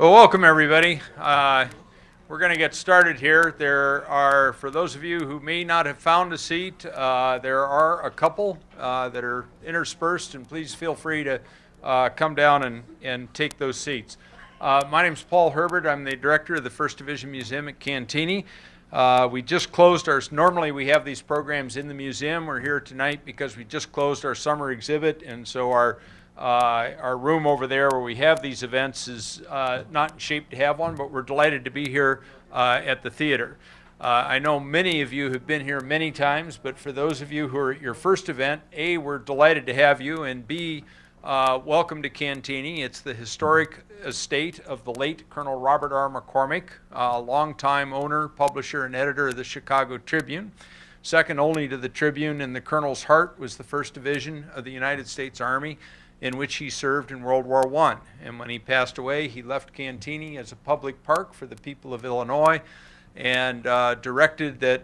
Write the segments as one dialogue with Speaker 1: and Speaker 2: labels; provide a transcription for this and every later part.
Speaker 1: Well, welcome everybody. We're going to get started here. There are, for those of you who may not have found a seat, there are a couple that are interspersed, and please feel free to come down and take those seats. My name is Paul Herbert. I'm the director of the First Division Museum at Cantigny. We just closed normally we have these programs in the museum. We're here tonight because we just closed our summer exhibit, and so our room over there where we have these events is not in shape to have one, but we're delighted to be here at the theater. I know many of you have been here many times, but for those of you who are at your first event, A, we're delighted to have you, and B, welcome to Cantigny. It's the historic estate of the late Colonel Robert R. McCormick, longtime owner, publisher, and editor of the Chicago Tribune. Second only to the Tribune in the Colonel's heart was the 1st Division of the United States Army, in which he served in World War I. And when he passed away, he left Cantigny as a public park for the people of Illinois and directed that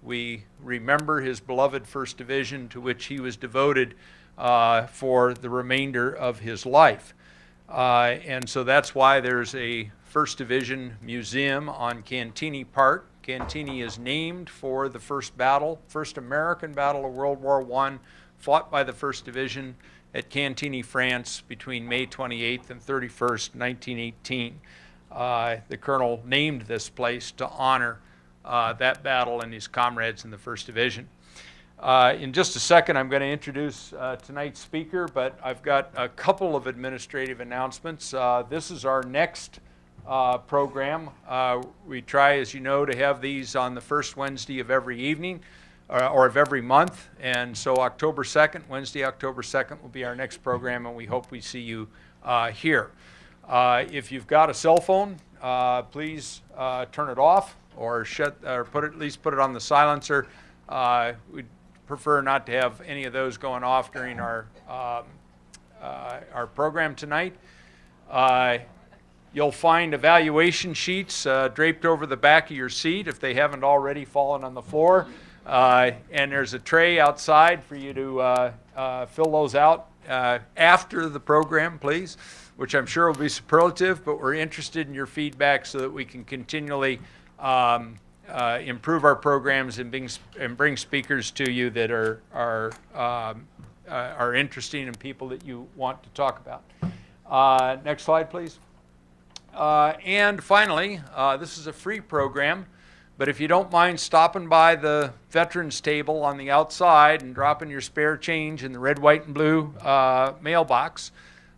Speaker 1: we remember his beloved 1st Division, to which he was devoted for the remainder of his life. And so that's why there's a 1st Division museum on Cantigny Park. Cantigny is named for the first American battle of World War I, fought by the 1st Division at Cantigny, France, between May 28th and 31st, 1918. The Colonel named this place to honor that battle and his comrades in the 1st Division. In just a second, I'm going to introduce tonight's speaker, but I've got a couple of administrative announcements. This is our next program. We try, as you know, to have these on the first Wednesday of every evening, or of every month, and so Wednesday, October 2nd will be our next program, and we hope we see you here. If you've got a cell phone, please turn it off or at least put it on the silencer. We'd prefer not to have any of those going off during our program tonight. You'll find evaluation sheets draped over the back of your seat if they haven't already fallen on the floor. And there's a tray outside for you to fill those out after the program, please, which I'm sure will be superlative, but we're interested in your feedback so that we can continually improve our programs and bring speakers to you that are interesting and people that you want to talk about. Next slide, please. And finally, this is a free program. But if you don't mind stopping by the veterans table on the outside and dropping your spare change in the red, white, and blue mailbox,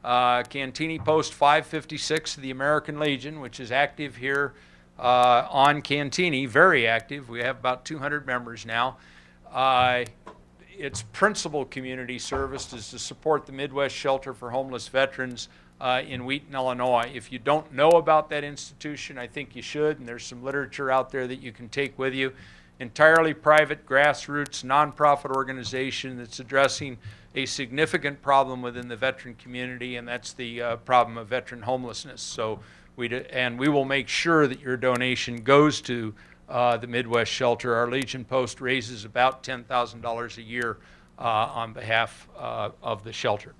Speaker 1: Cantigny Post 556 of the American Legion, which is active here on Cantigny, very active. We have about 200 members now. Its principal community service is to support the Midwest Shelter for Homeless Veterans in Wheaton, Illinois. If you don't know about that institution, I think you should, and there's some literature out there that you can take with you. Entirely private, grassroots, nonprofit organization that's addressing a significant problem within the veteran community, and that's the problem of veteran homelessness. So we will make sure that your donation goes to the Midwest Shelter. Our Legion Post raises about $10,000 a year on behalf of the shelter.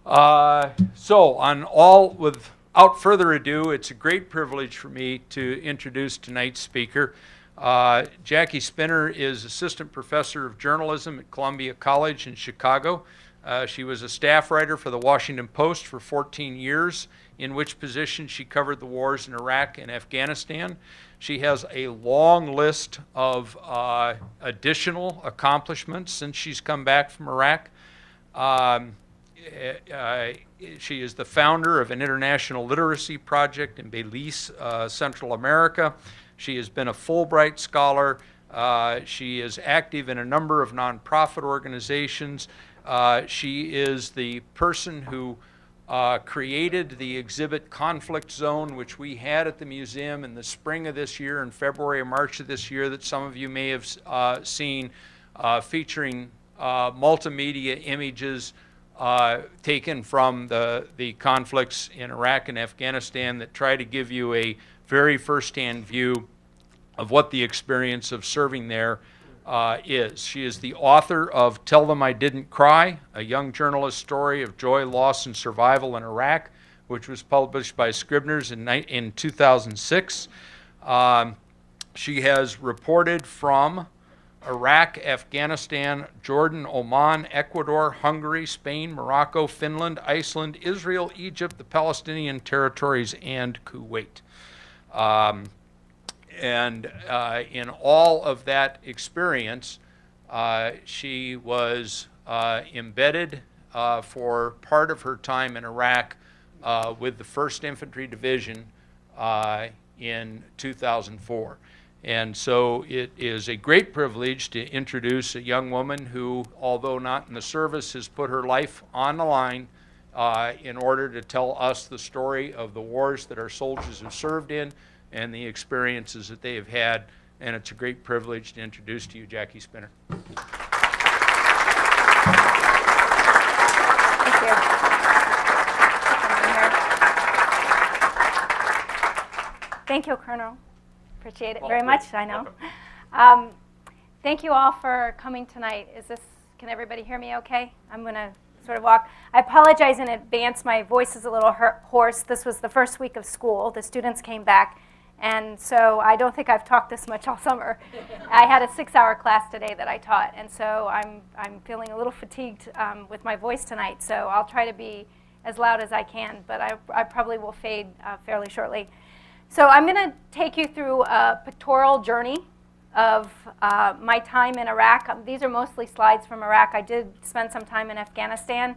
Speaker 1: Without further ado, it's a great privilege for me to introduce tonight's speaker. Jackie Spinner is Assistant Professor of Journalism at Columbia College in Chicago. She was a staff writer for the Washington Post for 14 years, in which position she covered the wars in Iraq and Afghanistan. She has a long list of additional accomplishments since she's come back from Iraq. She is the founder of an international literacy project in Belize, Central America. She has been a Fulbright scholar. She is active in a number of nonprofit organizations. She is the person who created the exhibit Conflict Zone, which we had at the museum in the spring of this year, in February or March of this year, that some of you may have seen, featuring multimedia images taken from the conflicts in Iraq and Afghanistan that try to give you a very first-hand view of what the experience of serving there is. She is the author of Tell Them I Didn't Cry, a young journalist's story of joy, loss, and survival in Iraq, which was published by Scribner's in 2006. She has reported from Iraq, Afghanistan, Jordan, Oman, Ecuador, Hungary, Spain, Morocco, Finland, Iceland, Israel, Egypt, the Palestinian territories, and Kuwait. In all of that experience, she was embedded for part of her time in Iraq with the 1st Infantry Division in 2004. And so it is a great privilege to introduce a young woman who, although not in the service, has put her life on the line in order to tell us the story of the wars that our soldiers have served in and the experiences that they have had. And it's a great privilege to introduce to you Jackie Spinner.
Speaker 2: Thank you. Thank you, Colonel. Appreciate it very much, I know. Thank you all for coming tonight. Can everybody hear me okay? I'm going to sort of walk. I apologize in advance. My voice is a little hoarse. This was the first week of school. The students came back, and so I don't think I've talked this much all summer. I had a 6-hour class today that I taught, and so I'm feeling a little fatigued with my voice tonight, so I'll try to be as loud as I can, but I probably will fade fairly shortly. So I'm going to take you through a pictorial journey of my time in Iraq. These are mostly slides from Iraq. I did spend some time in Afghanistan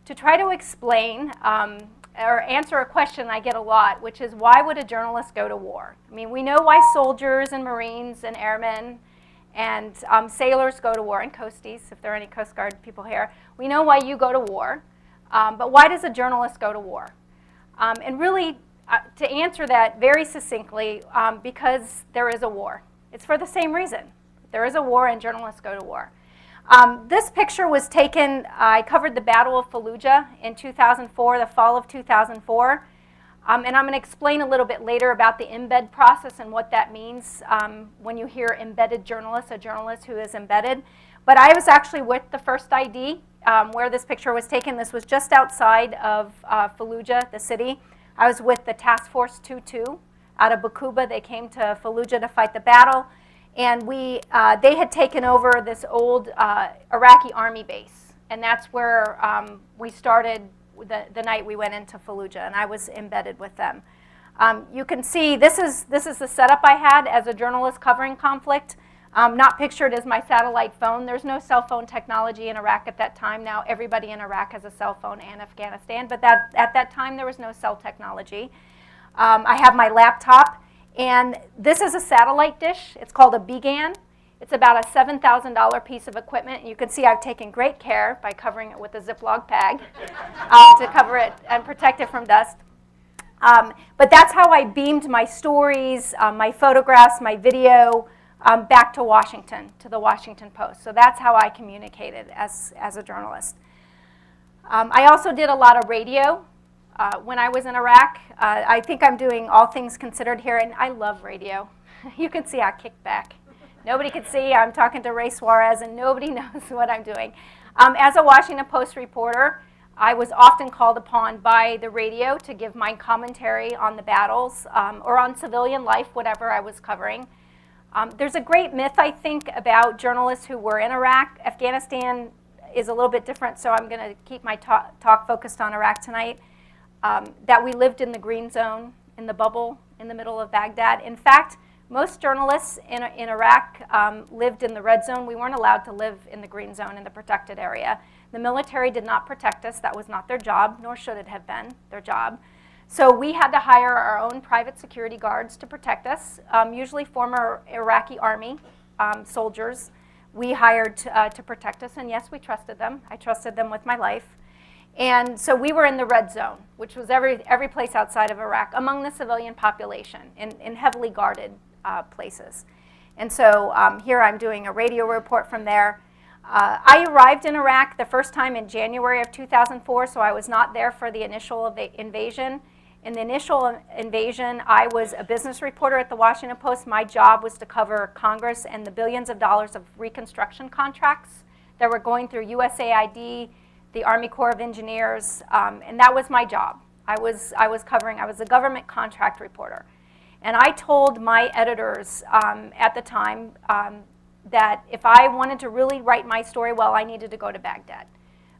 Speaker 2: to try to explain or answer a question I get a lot, which is, why would a journalist go to war? I mean, we know why soldiers and Marines and airmen and sailors go to war, and Coasties, if there are any Coast Guard people here. We know why you go to war, but why does a journalist go to war? And really, to answer that very succinctly, because there is a war. It's for the same reason. There is a war and journalists go to war. This picture was taken, I covered the Battle of Fallujah in 2004, the fall of 2004. And I'm going to explain a little bit later about the embed process and what that means when you hear embedded journalist, a journalist who is embedded. But I was actually with the first ID where this picture was taken. This was just outside of Fallujah, the city. I was with the Task Force 2-2 out of Bakuba. They came to Fallujah to fight the battle. And they had taken over this old Iraqi army base. And that's where we started the night we went into Fallujah. And I was embedded with them. You can see this is the setup I had as a journalist covering conflict. Not pictured as my satellite phone. There's no cell phone technology in Iraq at that time. Now everybody in Iraq has a cell phone, and Afghanistan, but at that time there was no cell technology. I have my laptop, and this is a satellite dish. It's called a BGAN. It's about a $7,000 piece of equipment. And you can see I've taken great care by covering it with a Ziploc bag to cover it and protect it from dust. But that's how I beamed my stories, my photographs, my video, back to Washington, to the Washington Post. So that's how I communicated as a journalist. I also did a lot of radio when I was in Iraq. I think I'm doing All Things Considered here, and I love radio. You can see I kick back. Nobody can see. I'm talking to Ray Suarez, and nobody knows what I'm doing. As a Washington Post reporter, I was often called upon by the radio to give my commentary on the battles or on civilian life, whatever I was covering. There's a great myth, I think, about journalists who were in Iraq. Afghanistan is a little bit different, so I'm going to keep my talk focused on Iraq tonight, that we lived in the green zone, in the bubble, in the middle of Baghdad. In fact, most journalists in Iraq lived in the red zone. We weren't allowed to live in the green zone, in the protected area. The military did not protect us. That was not their job, nor should it have been their job. So we had to hire our own private security guards to protect us, usually former Iraqi army soldiers we hired to protect us. And yes, we trusted them. I trusted them with my life. And so we were in the red zone, which was every place outside of Iraq, among the civilian population, in heavily guarded places. And so here I'm doing a radio report from there. I arrived in Iraq the first time in January of 2004, so I was not there for the initial invasion. In the initial invasion, I was a business reporter at the Washington Post. My job was to cover Congress and the billions of dollars of reconstruction contracts that were going through USAID, the Army Corps of Engineers, and that was my job. I was a government contract reporter. And I told my editors at the time that if I wanted to really write my story well, I needed to go to Baghdad.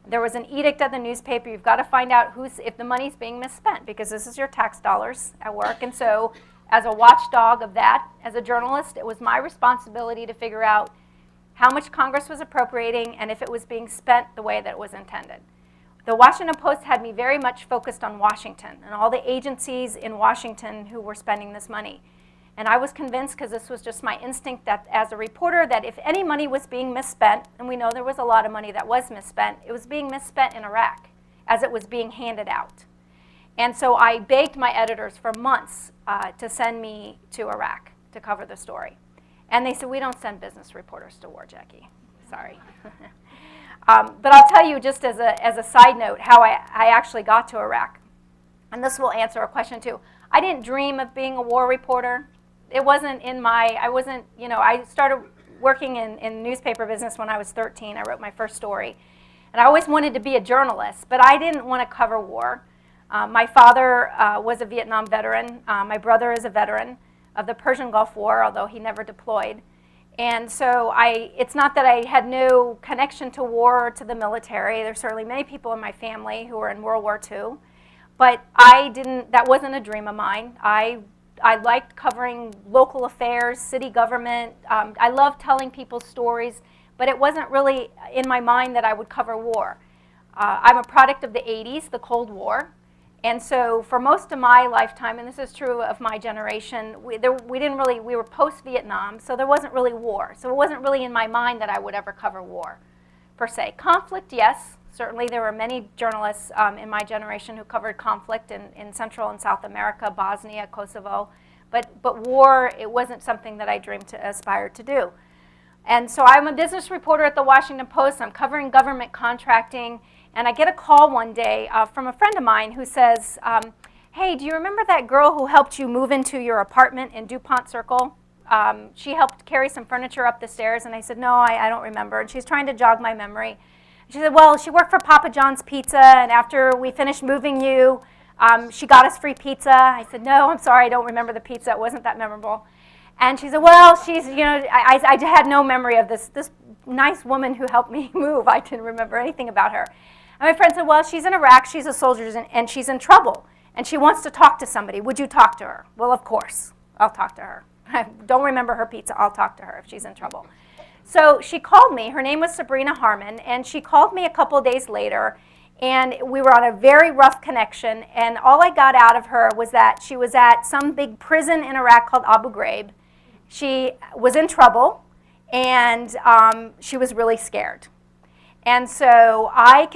Speaker 2: There was an edict at the newspaper, you've got to find out if the money's being misspent, because this is your tax dollars at work. And so as a watchdog of that, as a journalist, it was my responsibility to figure out how much Congress was appropriating and if it was being spent the way that it was intended. The Washington Post had me very much focused on Washington and all the agencies in Washington who were spending this money. And I was convinced, because this was just my instinct that as a reporter, that if any money was being misspent, and we know there was a lot of money that was misspent, it was being misspent in Iraq as it was being handed out. And so I begged my editors for months to send me to Iraq to cover the story. And they said, we don't send business reporters to war, Jackie. Sorry. But I'll tell you, just as a side note, how I actually got to Iraq. And this will answer a question too. I didn't dream of being a war reporter. It wasn't in my, I started working in newspaper business when I was 13. I wrote my first story. And I always wanted to be a journalist, but I didn't want to cover war. My father was a Vietnam veteran. My brother is a veteran of the Persian Gulf War, although he never deployed. And so it's not that I had no connection to war or to the military. There's certainly many people in my family who were in World War II. But that wasn't a dream of mine. I liked covering local affairs, city government. I loved telling people stories, but it wasn't really in my mind that I would cover war. I'm a product of the 80s, the Cold War. And so for most of my lifetime, and this is true of my generation, we were post-Vietnam, so there wasn't really war. So it wasn't really in my mind that I would ever cover war, per se. Conflict, yes. Certainly there were many journalists in my generation who covered conflict in Central and South America, Bosnia, Kosovo. But war, it wasn't something that I dreamed to aspire to do. And so I'm a business reporter at the Washington Post. I'm covering government contracting. And I get a call one day from a friend of mine who says, hey, do you remember that girl who helped you move into your apartment in DuPont Circle? She helped carry some furniture up the stairs. And I said, no, I don't remember. And she's trying to jog my memory. She said, well, she worked for Papa John's Pizza, and after we finished moving you, she got us free pizza. I said, no, I'm sorry, I don't remember the pizza. It wasn't that memorable. And she said, well, I had no memory of this nice woman who helped me move. I didn't remember anything about her. And my friend said, well, she's in Iraq, she's a soldier, and she's in trouble, and she wants to talk to somebody. Would you talk to her? Well, of course, I'll talk to her. I don't remember her pizza. I'll talk to her if she's in trouble. So she called me. Her name was Sabrina Harmon, and she called me a couple days later, and we were on a very rough connection, and all I got out of her was that she was at some big prison in Iraq called Abu Ghraib. She was in trouble, and she was really scared. And so I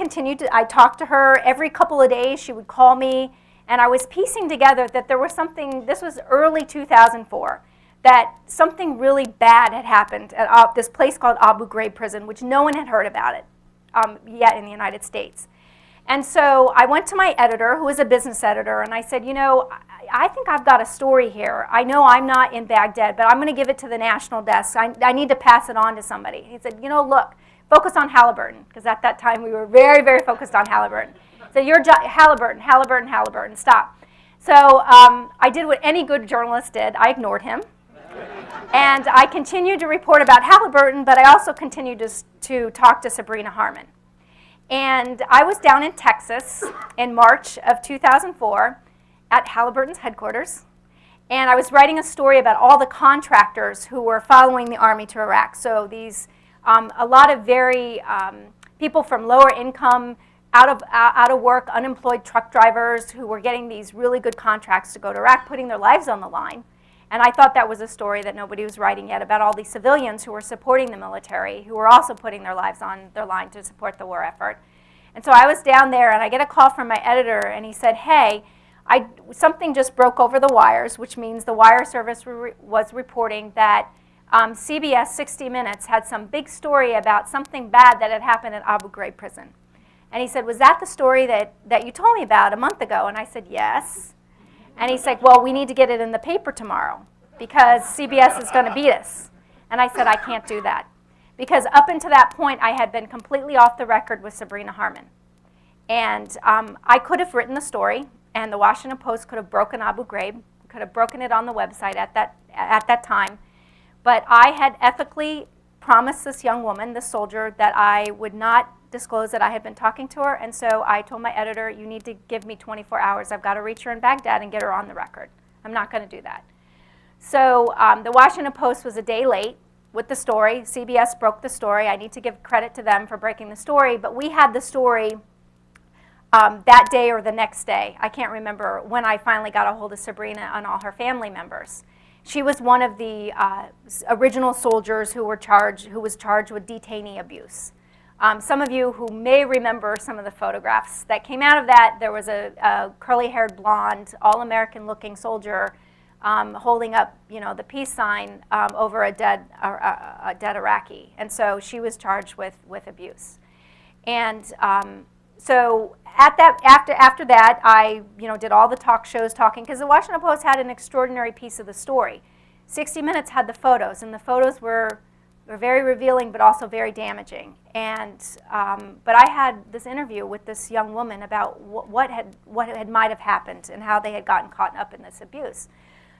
Speaker 2: talked to her every couple of days. She would call me, and I was piecing together that there was something, this was early 2004, that something really bad had happened at this place called Abu Ghraib prison, which no one had heard about it yet in the United States. And so I went to my editor, who was a business editor, and I said, I think I've got a story here. I know I'm not in Baghdad, but I'm going to give it to the national desk. I need to pass it on to somebody. He said, look, focus on Halliburton, because at that time we were very, very focused on Halliburton. So your job, Halliburton, stop. So I did what any good journalist did. I ignored him. And I continued to report about Halliburton, but I also continued to talk to Sabrina Harmon. And I was down in Texas in March of 2004 at Halliburton's headquarters. And I was writing a story about all the contractors who were following the Army to Iraq. So these, a lot of very people from lower income, out of work, unemployed truck drivers who were getting these really good contracts to go to Iraq, putting their lives on the line. And I thought that was a story that nobody was writing yet about all these civilians who were supporting the military, who were also putting their lives on their line to support the war effort. And so I was down there, and I get a call from my editor, and he said, hey, something just broke over the wires, which means the wire service was reporting that CBS 60 Minutes had some big story about something bad that had happened at Abu Ghraib prison. And he said, was that the story that you told me about a month ago? And I said, yes. And he said, well, we need to get it in the paper tomorrow because CBS is going to beat us. And I said, I can't do that. Because up until that point, I had been completely off the record with Sabrina Harmon. And I could have written the story. and the Washington Post could have broken Abu Ghraib, could have broken it on the website at that time. But I had ethically promised this young woman, this soldier, that I would not disclose that I had been talking to her, and so I told my editor, you need to give me 24 hours. I've got to reach her in Baghdad and get her on the record. I'm not going to do that. So the Washington Post was a day late with the story. CBS broke the story. I need to give credit to them for breaking the story, but we had the story that day or the next day. I can't remember when I finally got a hold of Sabrina and all her family members. She was one of the original soldiers who was charged with detainee abuse. Some of you who may remember some of the photographs that came out of that, there was a curly-haired, blonde, all-American-looking soldier holding up, the peace sign over a dead Iraqi, and so she was charged with abuse. And so after that, I did all the talk shows talking, because the Washington Post had an extraordinary piece of the story. 60 Minutes had the photos, and the photos were very revealing, but also very damaging. And but I had this interview with this young woman about what might have happened and how they had gotten caught up in this abuse.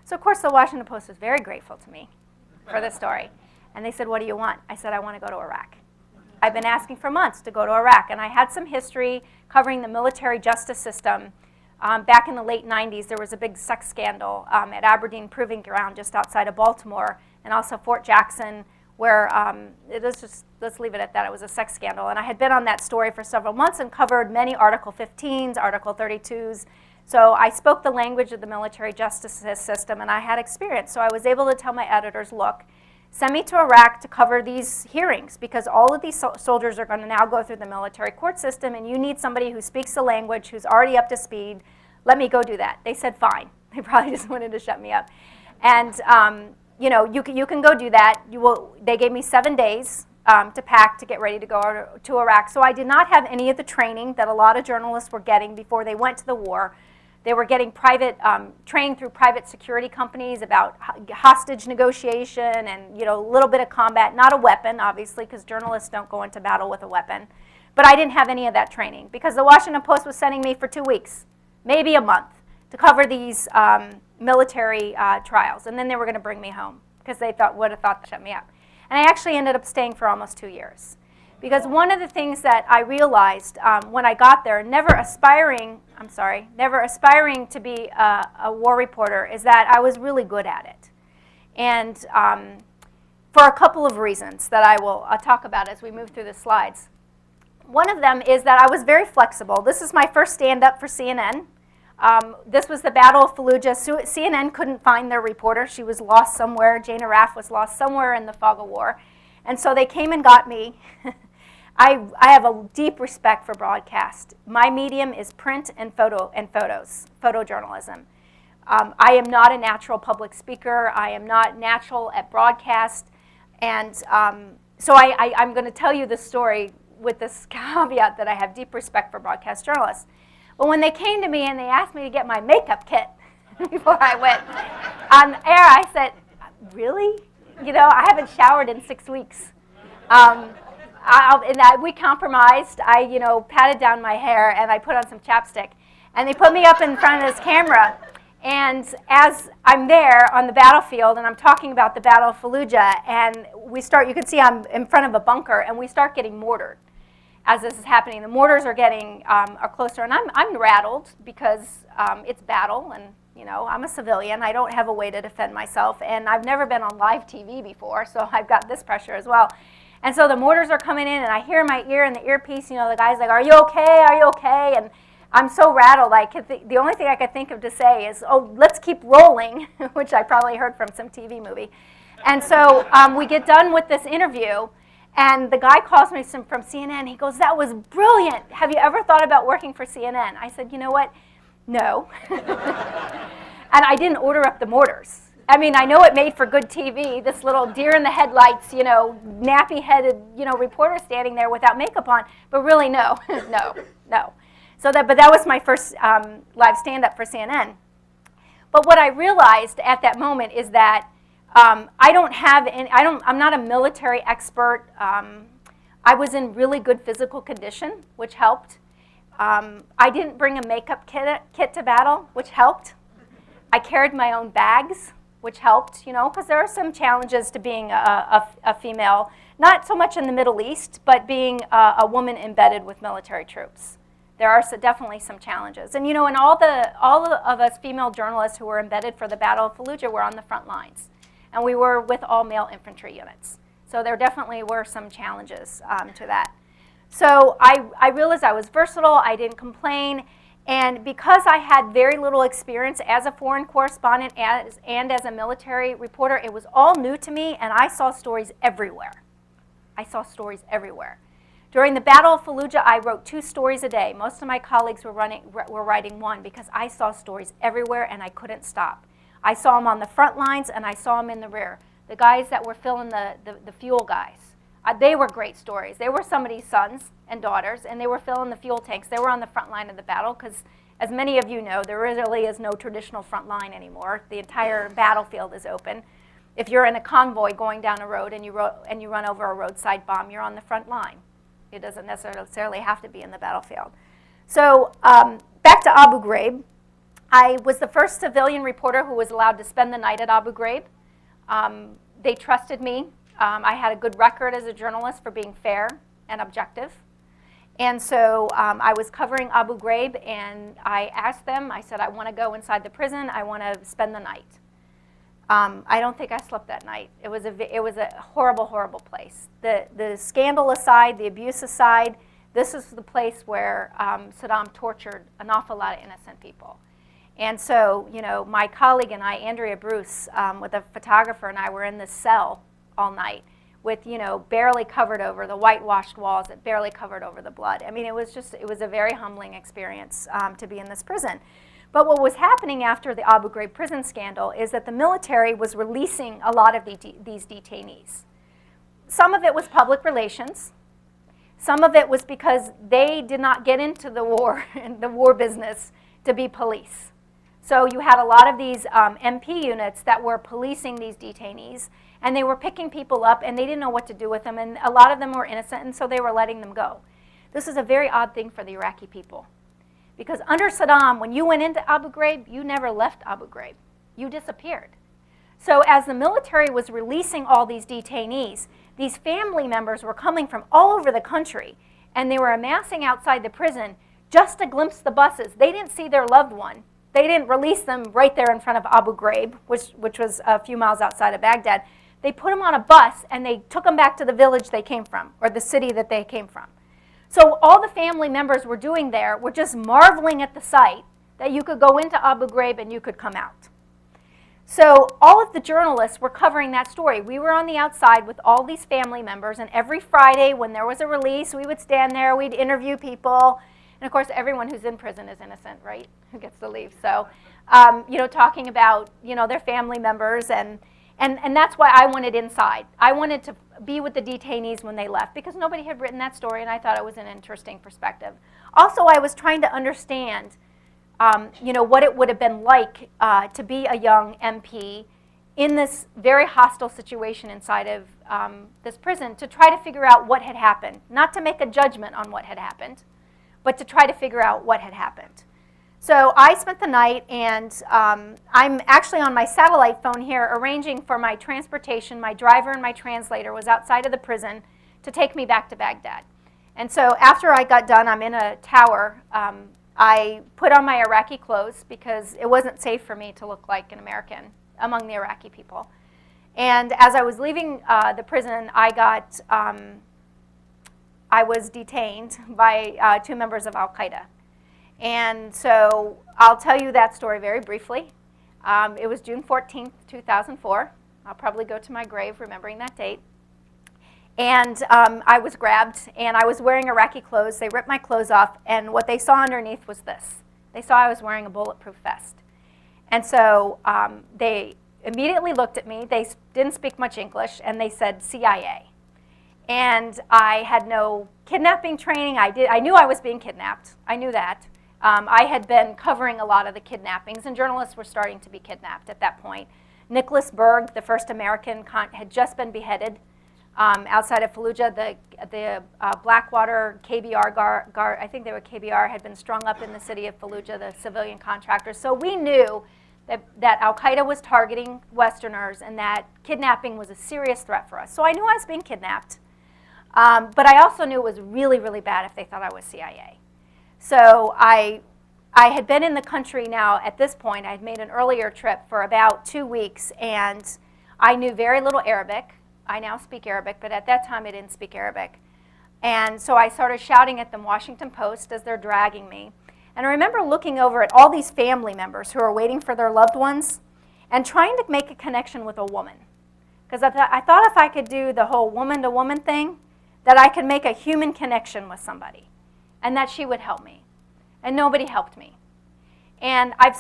Speaker 2: So of course the Washington Post was very grateful to me for this story, and they said, "What do you want?" I said, "I want to go to Iraq." I've been asking for months to go to Iraq, and I had some history covering the military justice system. Back in the late 90s, there was a big sex scandal at Aberdeen Proving Ground just outside of Baltimore, and also Fort Jackson, where let's leave it at that. It was a sex scandal, and I had been on that story for several months and covered many Article 15s, Article 32s. So I spoke the language of the military justice system, and I had experience. So I was able to tell my editors, look, send me to Iraq to cover these hearings, because all of these soldiers are going to now go through the military court system, and you need somebody who speaks the language, who's already up to speed. Let me go do that. They said fine. They probably just wanted to shut me up. And you can go do that. They gave me 7 days to pack to get ready to go to Iraq. So I did not have any of the training that a lot of journalists were getting before they went to the war. They were getting training through private security companies about hostage negotiation and a little bit of combat, not a weapon, obviously, because journalists don't go into battle with a weapon. But I didn't have any of that training, because the Washington Post was sending me for 2 weeks, maybe a month, to cover these military trials, and then they were going to bring me home, because they would have thought to shut me up. And I actually ended up staying for almost 2 years. Because one of the things that I realized when I got there, never aspiring to be a war reporter, is that I was really good at it. And for a couple of reasons that I'll talk about as we move through the slides. One of them is that I was very flexible. This is my first stand-up for CNN. This was the Battle of Fallujah. CNN couldn't find their reporter. She was lost somewhere. Jane Arraf was lost somewhere in the fog of war. And so they came and got me. I have a deep respect for broadcast. My medium is print and photos, photojournalism. I am not a natural public speaker. I am not natural at broadcast. And so I'm going to tell you this story with this caveat that I have deep respect for broadcast journalists. But when they came to me and they asked me to get my makeup kit before I went on air, I said, really? I haven't showered in 6 weeks. We compromised. I, patted down my hair, and I put on some chapstick. And they put me up in front of this camera. And as I'm there on the battlefield, and I'm talking about the Battle of Fallujah, and you can see I'm in front of a bunker, and we start getting mortared as this is happening. The mortars are closer, and I'm rattled because it's battle, and I'm a civilian. I don't have a way to defend myself, and I've never been on live TV before, so I've got this pressure as well. And so the mortars are coming in, and I hear in my ear in the earpiece, the guy's like, "Are you okay? Are you okay?" And I'm so rattled. The only thing I could think of to say is, "Oh, let's keep rolling," which I probably heard from some TV movie. And so we get done with this interview, and the guy calls me from CNN. He goes, "That was brilliant. Have you ever thought about working for CNN?" I said, "You know what? No." And I didn't order up the mortars. I mean, I know it made for good TV, this little deer in the headlights, nappy-headed, reporter standing there without makeup on, but really, no, no. But that was my first live stand-up for CNN. But what I realized at that moment is that I'm not a military expert. I was in really good physical condition, which helped. I didn't bring a makeup kit to battle, which helped. I carried my own bags, which helped, because there are some challenges to being a female, not so much in the Middle East, but being a woman embedded with military troops. There are definitely some challenges. And and all of us female journalists who were embedded for the Battle of Fallujah were on the front lines. And we were with all male infantry units. So there definitely were some challenges to that. So I realized I was versatile, I didn't complain, and because I had very little experience as a foreign correspondent and as a military reporter, it was all new to me, and I saw stories everywhere. I saw stories everywhere. During the Battle of Fallujah, I wrote 2 stories a day. Most of my colleagues were writing 1 because I saw stories everywhere and I couldn't stop. I saw them on the front lines and I saw them in the rear. The guys that were filling the fuel guys. They were great stories. They were somebody's sons and daughters, and they were filling the fuel tanks. They were on the front line of the battle because, as many of you know, there really is no traditional front line anymore. The entire battlefield is open. If you're in a convoy going down a road and you run over a roadside bomb, you're on the front line. It doesn't necessarily have to be in the battlefield. So back to Abu Ghraib. I was the first civilian reporter who was allowed to spend the night at Abu Ghraib. They trusted me. I had a good record as a journalist for being fair and objective. And so I was covering Abu Ghraib, and I asked them, I said, I want to go inside the prison. I want to spend the night. I don't think I slept that night. It was a horrible, horrible place. The scandal aside, the abuse aside, this is the place where Saddam tortured an awful lot of innocent people. And so, my colleague and I, Andrea Bruce, with a photographer, and I were in this cell all night with, barely covered over the whitewashed walls that barely covered over the blood. I mean, it was a very humbling experience to be in this prison. But what was happening after the Abu Ghraib prison scandal is that the military was releasing a lot of these detainees. Some of it was public relations. Some of it was because they did not get into the war business to be police. So you had a lot of these MP units that were policing these detainees, and they were picking people up, and they didn't know what to do with them, and a lot of them were innocent, and so they were letting them go. This is a very odd thing for the Iraqi people, because under Saddam, when you went into Abu Ghraib, you never left Abu Ghraib. You disappeared. So as the military was releasing all these detainees, these family members were coming from all over the country, and they were amassing outside the prison just to glimpse the buses. They didn't see their loved one. They didn't release them right there in front of Abu Ghraib, which was a few miles outside of Baghdad. They put them on a bus, and they took them back to the village they came from, or the city that they came from. So all the family members were doing there were just marveling at the sight that you could go into Abu Ghraib and you could come out. So all of the journalists were covering that story. We were on the outside with all these family members, and every Friday when there was a release, we would stand there, we'd interview people. And of course, everyone who's in prison is innocent, right? Who gets to leave? So, talking about, their family members, and that's why I wanted inside. I wanted to be with the detainees when they left, because nobody had written that story, and I thought it was an interesting perspective. Also, I was trying to understand, what it would have been like to be a young MP in this very hostile situation inside of this prison, to try to figure out what had happened. Not to make a judgment on what had happened, but to try to figure out what had happened. So I spent the night, and I'm actually on my satellite phone here arranging for my transportation. My driver and my translator was outside of the prison to take me back to Baghdad. And so after I got done, I'm in a tower. I put on my Iraqi clothes because it wasn't safe for me to look like an American among the Iraqi people. And as I was leaving the prison, I was detained by 2 members of Al-Qaeda. And so I'll tell you that story very briefly. It was June 14th, 2004. I'll probably go to my grave remembering that date. And I was grabbed, and I was wearing Iraqi clothes. They ripped my clothes off, and what they saw underneath was this. They saw I was wearing a bulletproof vest. And so they immediately looked at me. They didn't speak much English, and they said CIA. And I had no kidnapping training. I knew I was being kidnapped. I knew that. I had been covering a lot of the kidnappings, and journalists were starting to be kidnapped at that point. Nicholas Berg, the first American, had just been beheaded outside of Fallujah. The Blackwater KBR guard, I think they were KBR, had been strung up in the city of Fallujah, the civilian contractors. So we knew that Al-Qaeda was targeting Westerners and that kidnapping was a serious threat for us. So I knew I was being kidnapped. But I also knew it was really, really bad if they thought I was CIA. So I had been in the country now at this point. I had made an earlier trip for about 2 weeks, and I knew very little Arabic. I now speak Arabic, but at that time I didn't speak Arabic. And so I started shouting at the Washington Post as they're dragging me. And I remember looking over at all these family members who are waiting for their loved ones and trying to make a connection with a woman. Because I thought if I could do the whole woman-to-woman thing, that I could make a human connection with somebody and that she would help me. And nobody helped me. And I've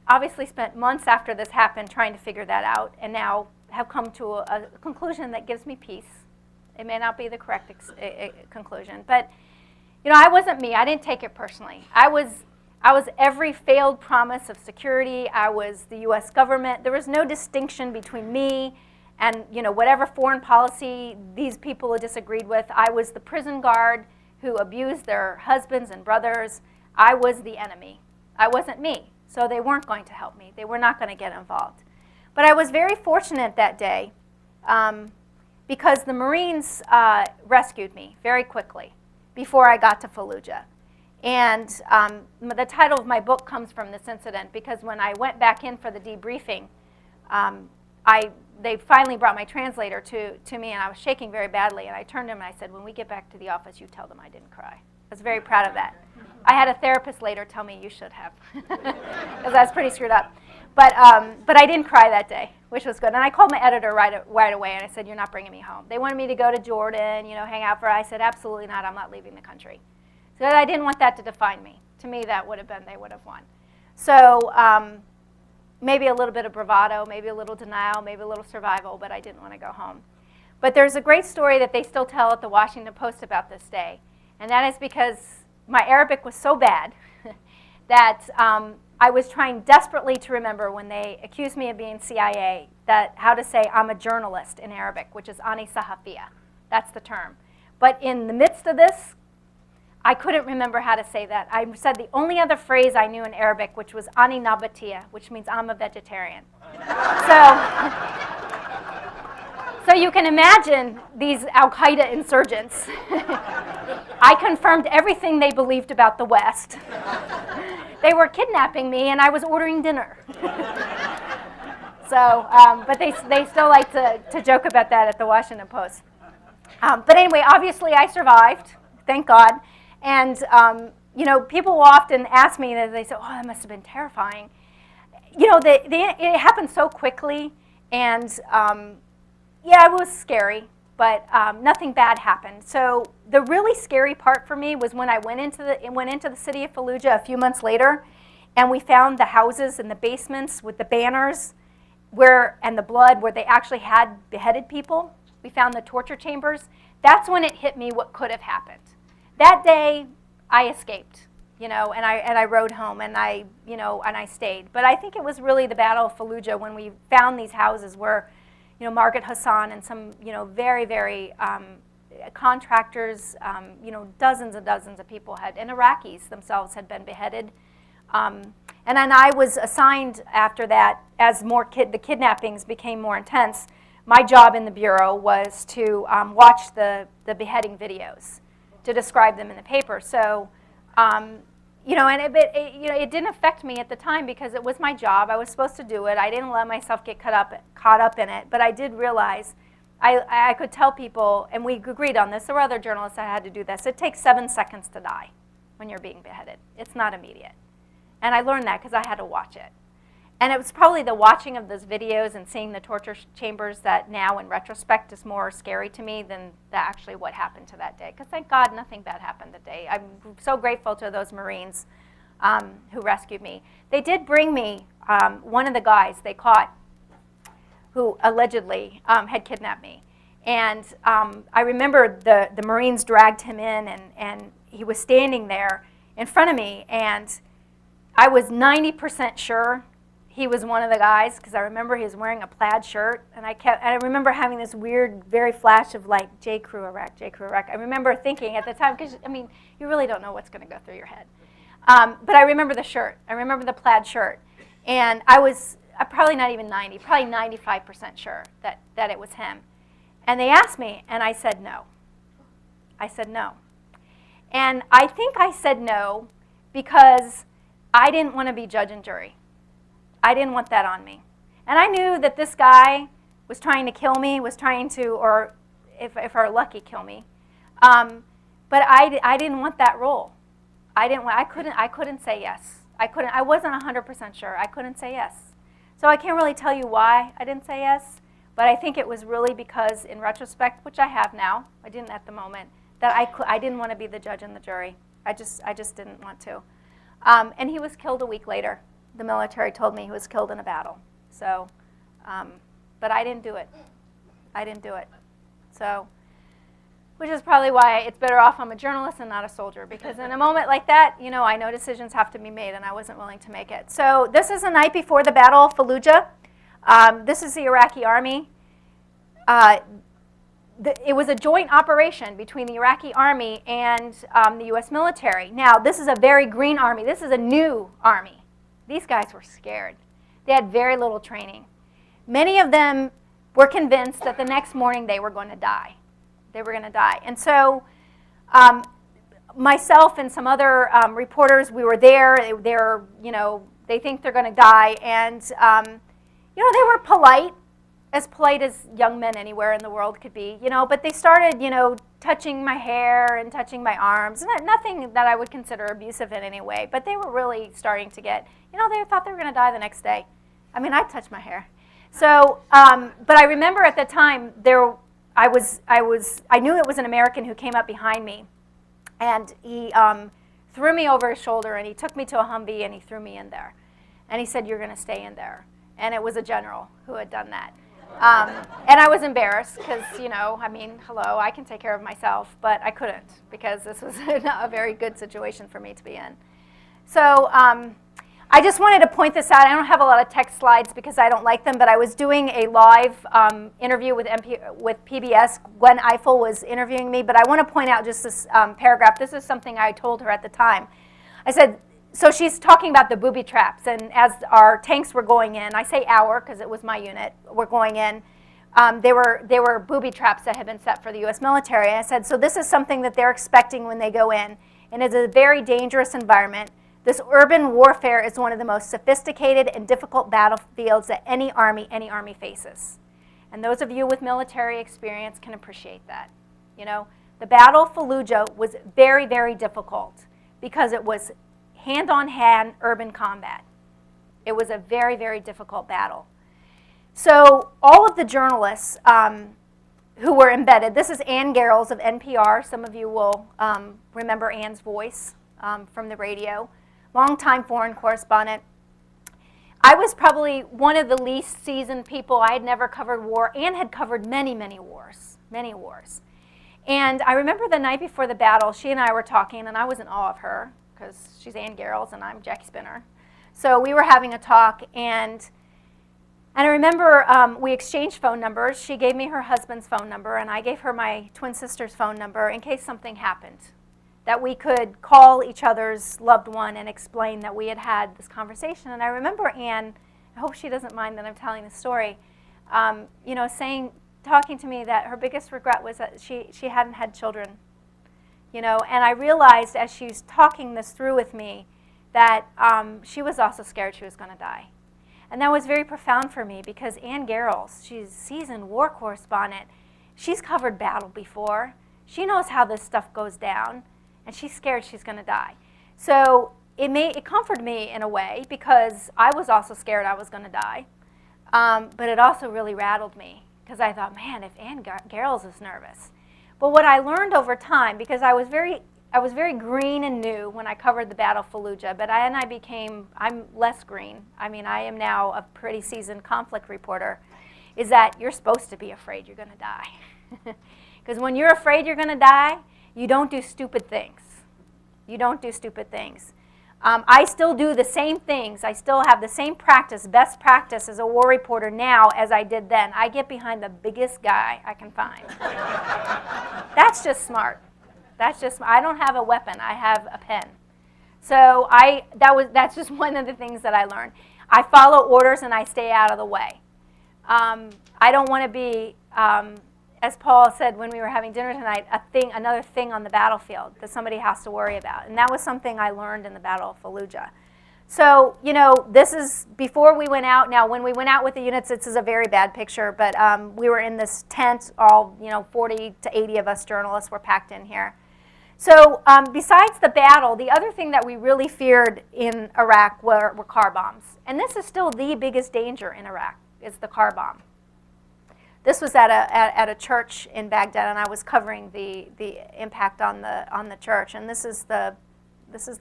Speaker 2: obviously spent months after this happened trying to figure that out, and now have come to a conclusion that gives me peace. It may not be the correct conclusion, but I wasn't me. I didn't take it personally. I was every failed promise of security. I was the U.S. government. There was no distinction between me and whatever foreign policy these people disagreed with. I was the prison guard who abused their husbands and brothers. I was the enemy. I wasn't me. So they weren't going to help me. They were not going to get involved. But I was very fortunate that day because the Marines rescued me very quickly before I got to Fallujah. And the title of my book comes from this incident because when I went back in for the debriefing, they finally brought my translator to me, and I was shaking very badly. And I turned to him and I said, when we get back to the office, you tell them I didn't cry. I was very proud of that. I had a therapist later tell me you should have, because I was pretty screwed up. But I didn't cry that day, which was good. And I called my editor right away, and I said, you're not bringing me home. They wanted me to go to Jordan, hang out for. I said, absolutely not. I'm not leaving the country. So I didn't want that to define me. To me, that would have been they would have won. So maybe a little bit of bravado, maybe a little denial, maybe a little survival, but I didn't want to go home. But there's a great story that they still tell at the Washington Post about this day, and that is because my Arabic was so bad that I was trying desperately to remember when they accused me of being CIA, how to say I'm a journalist in Arabic, which is ani sahafiya. That's the term. But in the midst of this, I couldn't remember how to say that. I said the only other phrase I knew in Arabic, which was ani nabatiya, which means I'm a vegetarian. So you can imagine these Al-Qaeda insurgents. I confirmed everything they believed about the West. They were kidnapping me, and I was ordering dinner. But they still like to joke about that at the Washington Post. But anyway, obviously I survived, thank God. And people will often ask me, and they say, "Oh, that must have been terrifying." It happened so quickly, and yeah, it was scary, but nothing bad happened. So the really scary part for me was when I went into the city of Fallujah a few months later, and we found the houses and the basements with the banners and the blood where they actually had beheaded people. We found the torture chambers. That's when it hit me what could have happened. That day, I escaped, and I rode home, and I stayed. But I think it was really the Battle of Fallujah when we found these houses where, Margaret Hassan and some, very, very contractors, dozens and dozens of people and Iraqis themselves had been beheaded. And then I was assigned after that, as the kidnappings became more intense. My job in the Bureau was to watch the beheading videos, to describe them in the paper. So, and it didn't affect me at the time because it was my job. I was supposed to do it. I didn't let myself get caught up in it. But I did realize I could tell people, and we agreed on this. There were other journalists that had to do this. It takes 7 seconds to die when you're being beheaded. It's not immediate. And I learned that because I had to watch it. And it was probably the watching of those videos and seeing the torture chambers that now, in retrospect, is more scary to me than actually what happened to that day. Because thank God nothing bad happened that day. I'm so grateful to those Marines who rescued me. They did bring me one of the guys they caught who allegedly had kidnapped me. And I remember the Marines dragged him in, and he was standing there in front of me, and I was 90% sure he was one of the guys, because I remember he was wearing a plaid shirt, and I remember having this weird, very flash of like, J. Crew Iraq, J. Crew Iraq. I remember thinking at the time, because I mean, you really don't know what's going to go through your head. But I remember the shirt. I remember the plaid shirt. And I was probably not even 90, probably 95% sure that it was him. And they asked me, and I said no. I said no. And I think I said no because I didn't want to be judge and jury. I didn't want that on me. And I knew that this guy was trying to kill me, was trying to, or if we're lucky, kill me. But I didn't want that role. I couldn't say yes. I wasn't 100% sure. I couldn't say yes. So I can't really tell you why I didn't say yes, but I think it was really because, in retrospect, which I have now, I didn't at the moment, that I didn't want to be the judge and the jury. I just didn't want to. And he was killed a week later. The military told me he was killed in a battle. So, but I didn't do it. I didn't do it. So, which is probably why it's better off I'm a journalist and not a soldier, because in a moment like that, you know, I know decisions have to be made, and I wasn't willing to make it. So this is the night before the Battle of Fallujah. This is the Iraqi army. It was a joint operation between the Iraqi army and the U.S. military. Now, this is a very green army. This is a new army. These guys were scared. They had very little training. Many of them were convinced that the next morning they were going to die. They were going to die. And so myself and some other reporters, we were there. They think they're going to die. And, they were polite as young men anywhere in the world could be, but they started, touching my hair and touching my arms. Nothing that I would consider abusive in any way, but they were really starting to get, they thought they were going to die the next day. I mean, I touched my hair. So, but I remember at the time, I knew it was an American who came up behind me, and he threw me over his shoulder, and he took me to a Humvee, and he threw me in there. And he said, "You're going to stay in there." And it was a general who had done that. And I was embarrassed because, hello, I can take care of myself, but I couldn't because this was a very good situation for me to be in. So I just wanted to point this out. I don't have a lot of text slides because I don't like them, but I was doing a live interview with PBS. Gwen Eiffel was interviewing me, but I want to point out just this paragraph. This is something I told her at the time. I said, so she's talking about the booby traps, and as our tanks were going in, I say our because it was my unit, were going in, they were booby traps that had been set for the U.S. military. And I said, so this is something that they're expecting when they go in, and it's a very dangerous environment. This urban warfare is one of the most sophisticated and difficult battlefields that any army faces. And those of you with military experience can appreciate that. The Battle of Fallujah was very, very difficult because it was hand-on-hand urban combat. It was a very, very difficult battle. So all of the journalists who were embedded, this is Ann Garrels of NPR. Some of you will remember Ann's voice from the radio. Longtime foreign correspondent. I was probably one of the least seasoned people. I had never covered war. Ann had covered many, many wars, many wars. And I remember the night before the battle, she and I were talking, and I was in awe of her, because she's Ann Garrels and I'm Jackie Spinner. So we were having a talk, and I remember we exchanged phone numbers. She gave me her husband's phone number, and I gave her my twin sister's phone number in case something happened, that we could call each other's loved one and explain that we had had this conversation. And I remember Ann, I hope she doesn't mind that I'm telling the story, talking to me that her biggest regret was that she hadn't had children. And I realized as she was talking this through with me that she was also scared she was going to die. And that was very profound for me because Ann Garrels, she's a seasoned war correspondent. She's covered battle before. She knows how this stuff goes down, and she's scared she's going to die. So it comforted me in a way because I was also scared I was going to die. But it also really rattled me because I thought, man, if Ann Garrels is nervous. But what I learned over time, because I was very green and new when I covered the Battle of Fallujah, but I'm less green. I mean, I am now a pretty seasoned conflict reporter, is that you're supposed to be afraid you're going to die. Because when you're afraid you're going to die, you don't do stupid things. You don't do stupid things. I still do the same things. I still have the same practice, best practice as a war reporter now as I did then. I get behind the biggest guy I can find. That's just smart. I don't have a weapon. I have a pen. So that's just one of the things that I learned. I follow orders and I stay out of the way. I don't want to be, as Paul said when we were having dinner tonight, another thing on the battlefield that somebody has to worry about. And that was something I learned in the Battle of Fallujah. So, this is before we went out. Now, when we went out with the units, this is a very bad picture, but we were in this tent, all 40 to 80 of us journalists were packed in here. So besides the battle, the other thing that we really feared in Iraq were car bombs. And this is still the biggest danger in Iraq, is the car bomb. This was at a church in Baghdad, and I was covering the impact on the church. And this is the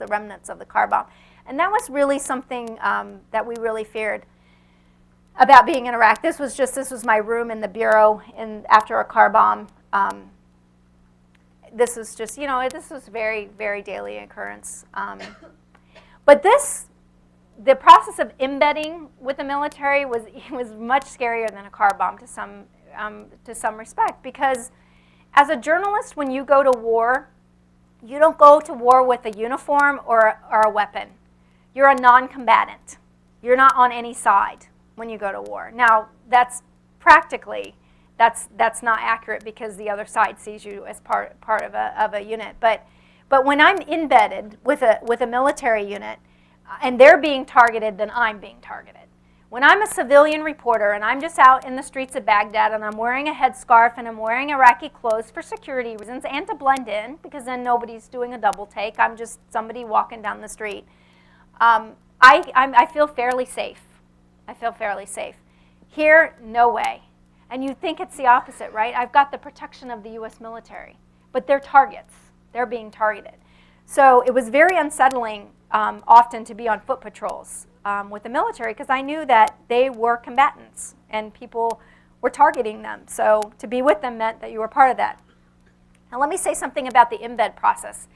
Speaker 2: remnants of the car bomb. And that was really something that we really feared about being in Iraq. This was my room in the bureau after a car bomb. This is just, this was very, very daily occurrence. But the process of embedding with the military was much scarier than a car bomb to some respect, because as a journalist, when you go to war, you don't go to war with a uniform or a weapon. You're a non-combatant. You're not on any side when you go to war. Now, that's practically, that's not accurate because the other side sees you as part of a unit. But when I'm embedded with a military unit, and they're being targeted, then I'm being targeted. When I'm a civilian reporter and I'm just out in the streets of Baghdad and I'm wearing a headscarf and I'm wearing Iraqi clothes for security reasons and to blend in, because then nobody's doing a double take, I'm just somebody walking down the street, I feel fairly safe. I feel fairly safe. Here, no way. And you'd think it's the opposite, right? I've got the protection of the US military, but they're targets. They're being targeted. So it was very unsettling often to be on foot patrols with the military, because I knew that they were combatants and people were targeting them. So to be with them meant that you were part of that. Now let me say something about the embed process.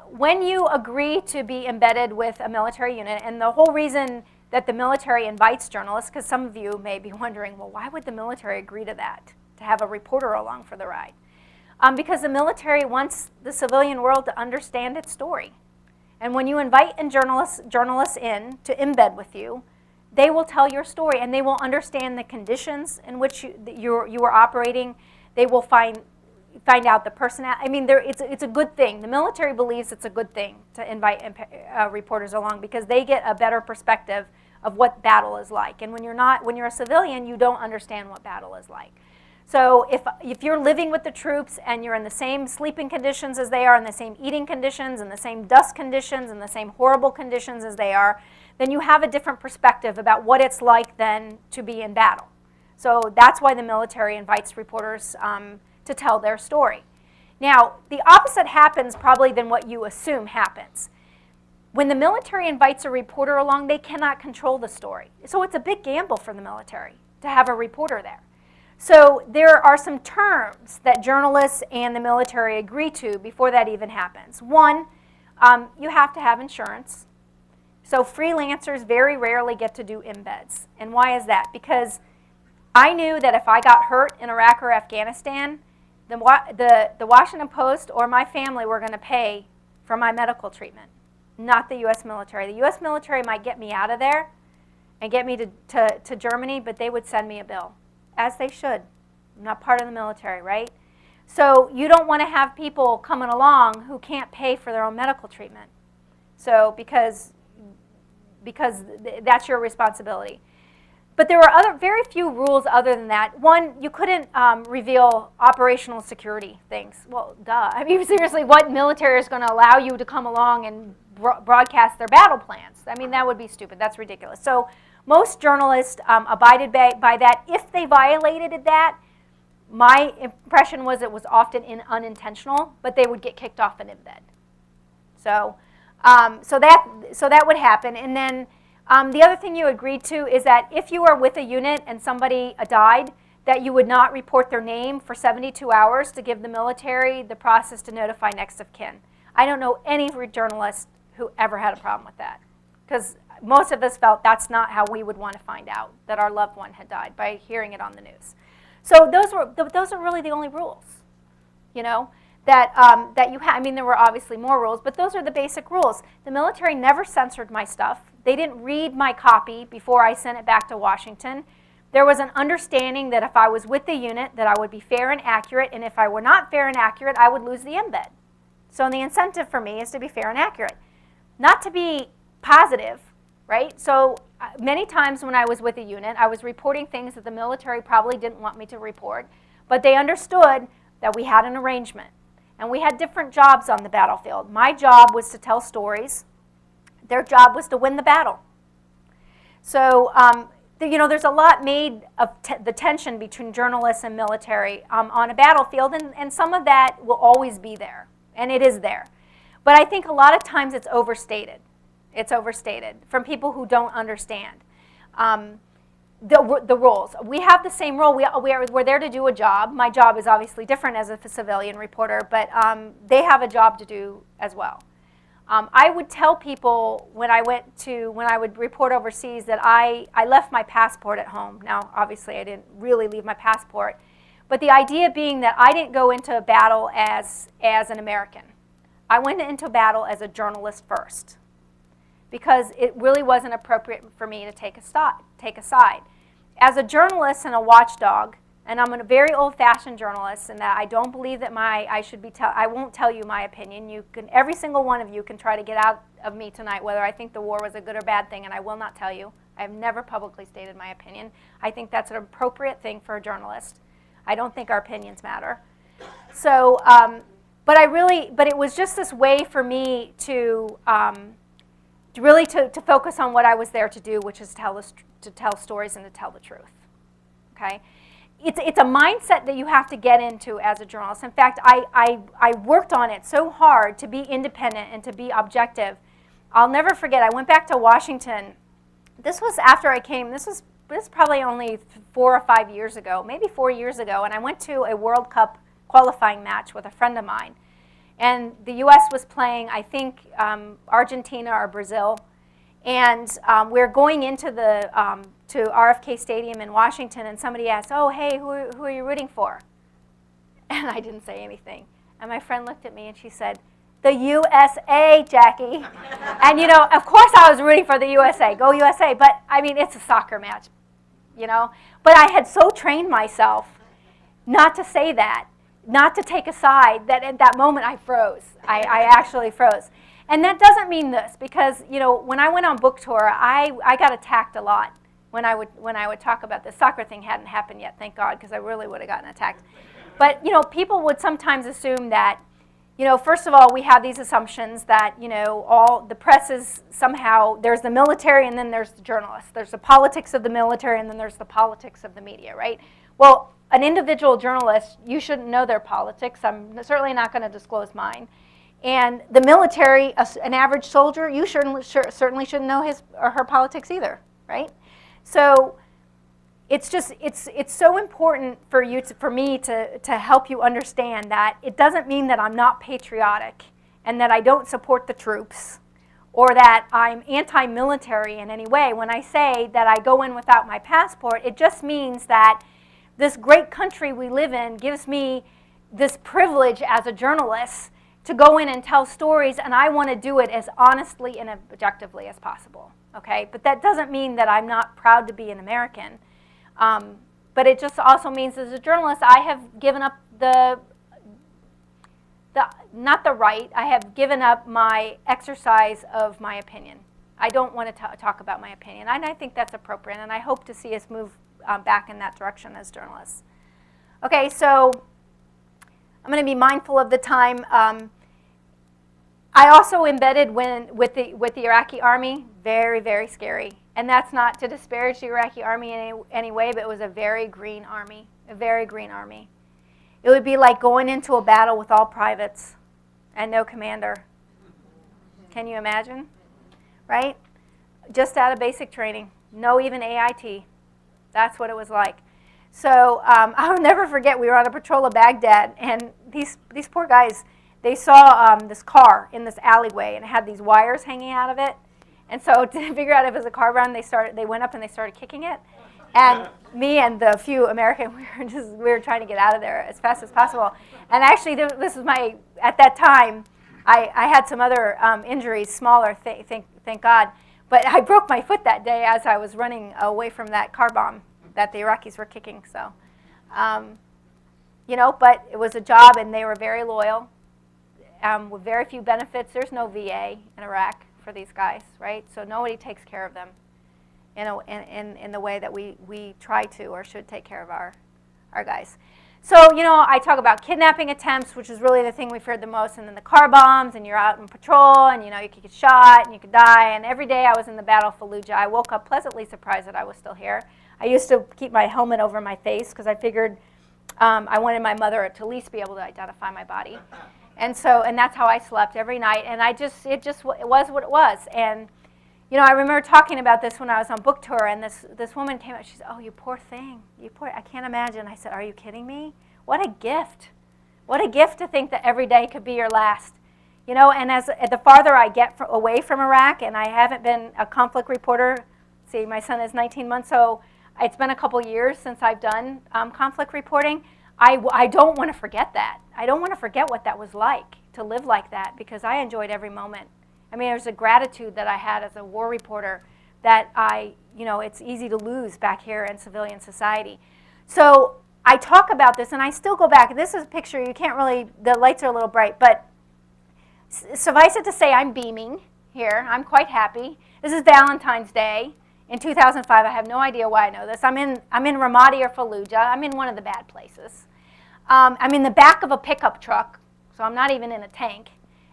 Speaker 2: When you agree to be embedded with a military unit, and the whole reason that the military invites journalists, because some of you may be wondering, well, why would the military agree to that, to have a reporter along for the ride? Because the military wants the civilian world to understand its story. And when you invite journalists in to embed with you, they will tell your story, and they will understand the conditions in which you are operating. They will find out the personality. I mean, it's a good thing. The military believes it's a good thing to invite reporters along, because they get a better perspective of what battle is like. And when you're a civilian, you don't understand what battle is like. So if you're living with the troops and you're in the same sleeping conditions as they are, in the same eating conditions, in the same dust conditions, in the same horrible conditions as they are, then you have a different perspective about what it's like then to be in battle. So that's why the military invites reporters to tell their story. Now, the opposite happens probably than what you assume happens. When the military invites a reporter along, they cannot control the story. So it's a big gamble for the military to have a reporter there. So there are some terms that journalists and the military agree to before that even happens. One, you have to have insurance. So freelancers very rarely get to do embeds. And why is that? Because I knew that if I got hurt in Iraq or Afghanistan, the Washington Post or my family were going to pay for my medical treatment, not the US military. The US military might get me out of there and get me to Germany, but they would send me a bill. As they should. I'm not part of the military, right? So you don't want to have people coming along who can't pay for their own medical treatment. So because that's your responsibility. But there were very few rules other than that. One, you couldn't reveal operational security things. Well, duh. I mean, seriously, what military is going to allow you to come along and broadcast their battle plans? I mean, that would be stupid. That's ridiculous. So most journalists abided by that. If they violated that, my impression was it was often unintentional, but they would get kicked off an embed. So that would happen. And then the other thing you agreed to is that if you are with a unit and somebody died, that you would not report their name for 72 hours to give the military the process to notify next of kin. I don't know any journalist who ever had a problem with that, because most of us felt that's not how we would want to find out that our loved one had died, by hearing it on the news. So those are really the only rules, you know, that you have. I mean, there were obviously more rules, but those are the basic rules. The military never censored my stuff. They didn't read my copy before I sent it back to Washington. There was an understanding that if I was with the unit, that I would be fair and accurate, and if I were not fair and accurate, I would lose the embed. So the incentive for me is to be fair and accurate, not to be positive, right? So many times when I was with a unit, I was reporting things that the military probably didn't want me to report, but they understood that we had an arrangement. And we had different jobs on the battlefield. My job was to tell stories. Their job was to win the battle. So, you know, there's a lot made of the tension between journalists and military on a battlefield, and some of that will always be there, and it is there. But I think a lot of times it's overstated. It's overstated from people who don't understand the roles. We have the same role. We're there to do a job. My job is obviously different as a civilian reporter, but they have a job to do as well. I would tell people when I would report overseas that I left my passport at home. Now, obviously, I didn't really leave my passport, but the idea being that I didn't go into a battle as an American. I went into battle as a journalist first, because it really wasn't appropriate for me to take a side. As a journalist and a watchdog, and I'm a very old-fashioned journalist in that I don't believe that I won't tell you my opinion. Every single one of you can try to get out of me tonight whether I think the war was a good or bad thing, and I will not tell you. I have never publicly stated my opinion. I think that's an appropriate thing for a journalist. I don't think our opinions matter. So, but it was just this way for me to really focus on what I was there to do, which is to tell stories and to tell the truth. Okay, it's a mindset that you have to get into as a journalist. In fact, I worked on it so hard to be independent and to be objective. I'll never forget. I went back to Washington. This was after I came. This was probably only 4 or 5 years ago, maybe 4 years ago, and I went to a World Cup qualifying match with a friend of mine. And the U.S. was playing, I think, Argentina or Brazil. And we're going into to RFK Stadium in Washington, and somebody asked, "Oh, hey, who are you rooting for?" And I didn't say anything. And my friend looked at me and she said, "The USA, Jackie." And, you know, of course I was rooting for the USA. Go USA. But, I mean, it's a soccer match, you know. But I had so trained myself not to say that, not to take a side, that at that moment I froze. I actually froze. And that doesn't mean this, because, you know, when I went on book tour, I got attacked a lot when I would talk about this. Soccer thing hadn't happened yet, thank God, because I really would have gotten attacked. But, you know, people would sometimes assume that, you know, first of all, we have these assumptions that, you know, all the press is somehow, there's the military and then there's the journalists. There's the politics of the military and then there's the politics of the media, right? Well, an individual journalist, you shouldn't know their politics. I'm certainly not going to disclose mine. And the military, an average soldier, you certainly shouldn't know his or her politics either, right? So it's just, it's so important for me to help you understand that it doesn't mean that I'm not patriotic and that I don't support the troops or that I'm anti-military in any way. When I say that I go in without my passport, it just means that this great country we live in gives me this privilege as a journalist to go in and tell stories, and I want to do it as honestly and objectively as possible, okay? But that doesn't mean that I'm not proud to be an American. But it just also means as a journalist, I have given up not the right, I have given up my exercise of my opinion. I don't want to talk about my opinion, and I think that's appropriate, and I hope to see us move back in that direction as journalists. Okay, so I'm going to be mindful of the time. I also embedded with the Iraqi army, very, very scary. And that's not to disparage the Iraqi army in any way, but it was a very green army, a very green army. It would be like going into a battle with all privates and no commander. Can you imagine? Right? Just out of basic training, no even AIT. That's what it was like. So I'll never forget, we were on a patrol of Baghdad, and these poor guys, they saw this car in this alleyway, and it had these wires hanging out of it. And so to figure out if it was a car bomb, they went up and they started kicking it. And me and the few American, we were trying to get out of there as fast as possible. And actually, this was at that time, I had some other injuries, smaller, thank God. But I broke my foot that day as I was running away from that car bomb that the Iraqis were kicking. So, but it was a job, and they were very loyal, with very few benefits. There's no VA in Iraq for these guys, right? So nobody takes care of them in the way that we try to or should take care of our guys. So, I talk about kidnapping attempts, which is really the thing we feared the most, and then the car bombs, and you're out on patrol, and, you could get shot, and you could die, and every day I was in the Battle of Fallujah, I woke up pleasantly surprised that I was still here. I used to keep my helmet over my face because I figured I wanted my mother to at least be able to identify my body. And that's how I slept every night, and it was what it was. And, I remember talking about this when I was on book tour, and this woman came up. She said, "Oh, you poor thing. I can't imagine." I said, "Are you kidding me? What a gift. What a gift to think that every day could be your last." And as the farther I get away from Iraq, and I haven't been a conflict reporter. See, my son is 19 months, so it's been a couple years since I've done conflict reporting. I don't want to forget that. I don't want to forget what that was like, to live like that, because I enjoyed every moment. I mean, there's a gratitude that I had as a war reporter that it's easy to lose back here in civilian society. So I talk about this, and I still go back. This is a picture. You can't really, the lights are a little bright, but suffice it to say I'm beaming here. I'm quite happy. This is Valentine's Day in 2005. I have no idea why I know this. I'm in Ramadi or Fallujah. I'm in one of the bad places. I'm in the back of a pickup truck, so I'm not even in a tank,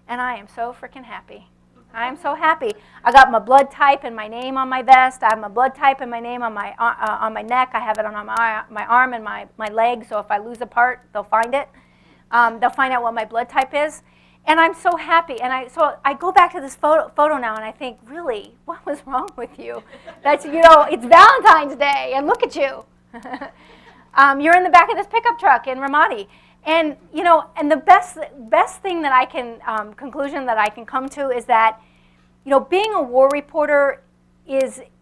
Speaker 2: and I am so freaking happy. I am so happy. I got my blood type and my name on my vest. I have my blood type and my name on my neck. I have it on my arm and my leg, so if I lose a part, they'll find it. They'll find out what my blood type is. And I'm so happy. And so I go back to this photo now, and I think, really, what was wrong with you? That's, it's Valentine's Day, and look at you. You're in the back of this pickup truck in Ramadi. And, and the best thing that I can, conclusion that I can come to is that, being a war reporter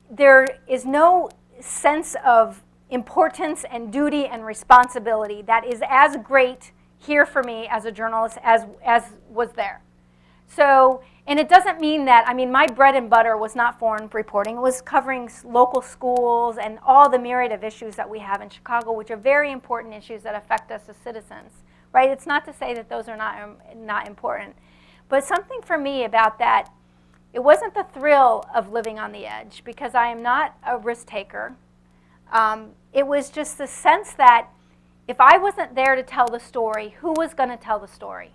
Speaker 2: there is no sense of importance and duty and responsibility that is as great here for me as a journalist as was there. So, and it doesn't mean that, my bread and butter was not foreign reporting. It was covering local schools and all the myriad of issues that we have in Chicago, which are very important issues that affect us as citizens, right? It's not to say that those are not important. But something for me about that, it wasn't the thrill of living on the edge, because I am not a risk taker. It was just the sense that if I wasn't there to tell the story, who was going to tell the story?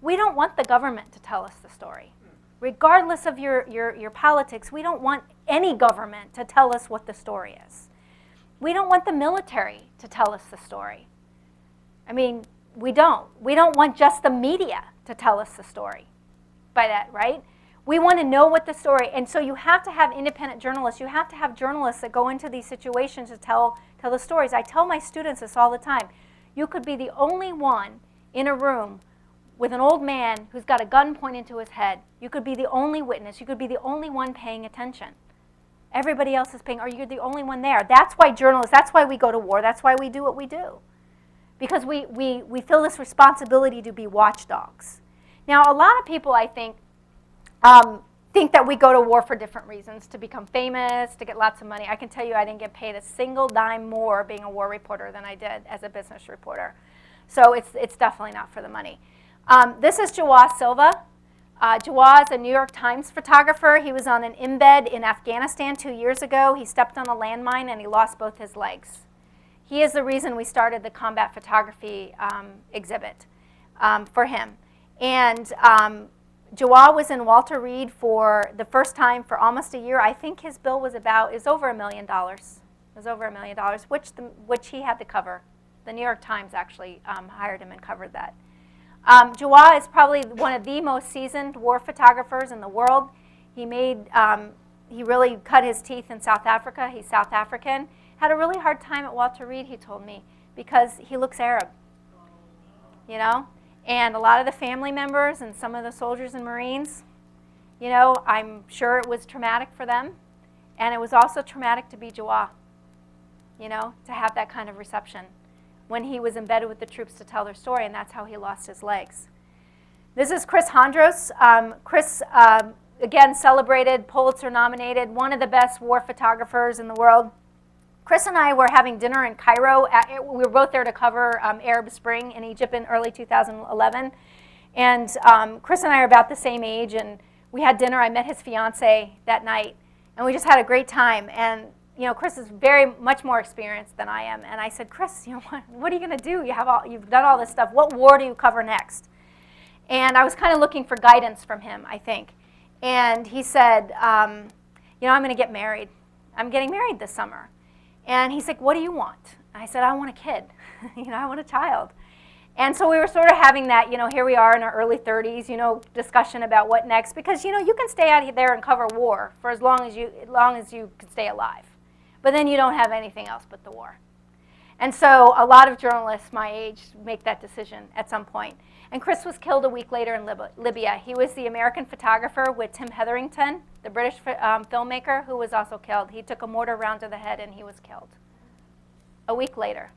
Speaker 2: We don't want the government to tell us the story. Regardless of your politics, we don't want any government to tell us what the story is. We don't want the military to tell us the story. We don't. We don't want just the media to tell us the story by that, right? We want to know what the story, and so you have to have independent journalists. You have to have journalists that go into these situations to tell the stories. I tell my students this all the time. You could be the only one in a room with an old man who's got a gun pointed to his head. You could be the only witness. You could be the only one paying attention. Everybody else is paying, or you're the only one there. That's why journalists, that's why we go to war. That's why we do what we do. Because we feel this responsibility to be watchdogs. Now, a lot of people, I think that we go to war for different reasons, to become famous, to get lots of money. I can tell you I didn't get paid a single dime more being a war reporter than I did as a business reporter. So it's definitely not for the money. This is Jawaz Silva. Jawaz is a New York Times photographer. He was on an embed in Afghanistan 2 years ago. He stepped on a landmine and he lost both his legs. He is the reason we started the combat photography exhibit for him. And Jawaz was in Walter Reed for the first time for almost a year. I think his bill was over $1 million. It was over $1 million, which he had to cover. The New York Times actually hired him and covered that. Jawaz is probably one of the most seasoned war photographers in the world. He really cut his teeth in South Africa. He's South African. Had a really hard time at Walter Reed, he told me, because he looks Arab, And a lot of the family members and some of the soldiers and Marines, you know, I'm sure it was traumatic for them. And it was also traumatic to be Jawah, you know, to have that kind of reception when he was embedded with the troops to tell their story, and that's how he lost his legs. This is Chris Hondros. Chris, again, celebrated, Pulitzer nominated, one of the best war photographers in the world. Chris and I were having dinner in Cairo. We were both there to cover Arab Spring in Egypt in early 2011. And Chris and I are about the same age, and we had dinner. I met his fiance that night, and we just had a great time. And you know, Chris is very much more experienced than I am. And I said, Chris, you know, what are you going to do? You've done all this stuff. What war do you cover next? And I was kind of looking for guidance from him, I think. And he said, you know, I'm going to get married. I'm getting married this summer. And he's like, what do you want? And I said, I want a kid. You know, I want a child. And so we were sort of having that, you know, here we are in our early 30s, you know, discussion about what next. Because, you know, you can stay out there and cover war for as long as you can stay alive. But then you don't have anything else but the war. And so a lot of journalists my age make that decision at some point. And Chris was killed a week later in Libya. He was the American photographer with Tim Hetherington, the British filmmaker, who was also killed. He took a mortar round to the head and he was killed. A week later.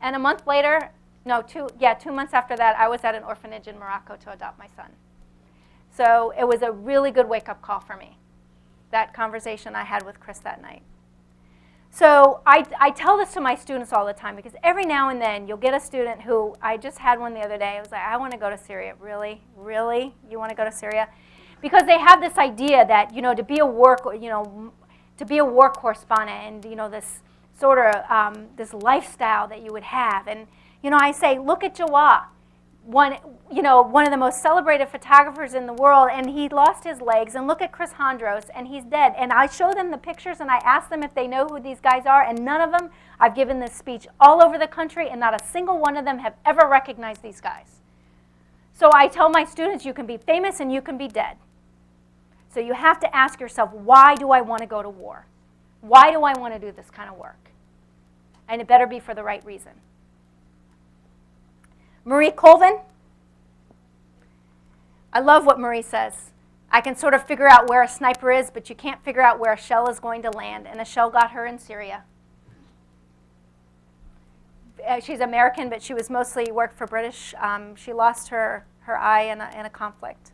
Speaker 2: And a month later, no, 2 months after that, I was at an orphanage in Morocco to adopt my son. So it was a really good wake-up call for me, that conversation I had with Chris that night. So I tell this to my students all the time, because every now and then you'll get a student who, I just had one the other day, I was like, I want to go to Syria. Really? Really? You want to go to Syria? Because they have this idea that, you know, to be a war correspondent and, you know, this sort of, this lifestyle that you would have. And, you know, I say, look at Jawah, one of the most celebrated photographers in the world, and he lost his legs. And look at Chris Hondros, and he's dead. And I show them the pictures, and I ask them if they know who these guys are, and none of them, I've given this speech all over the country, and not a single one of them have ever recognized these guys. So I tell my students, you can be famous and you can be dead. So you have to ask yourself, why do I want to go to war? Why do I want to do this kind of work? And it better be for the right reason. Marie Colvin. I love what Marie says. I can sort of figure out where a sniper is, but you can't figure out where a shell is going to land. And a shell got her in Syria. She's American, but she was mostly worked for British. She lost her eye in a conflict.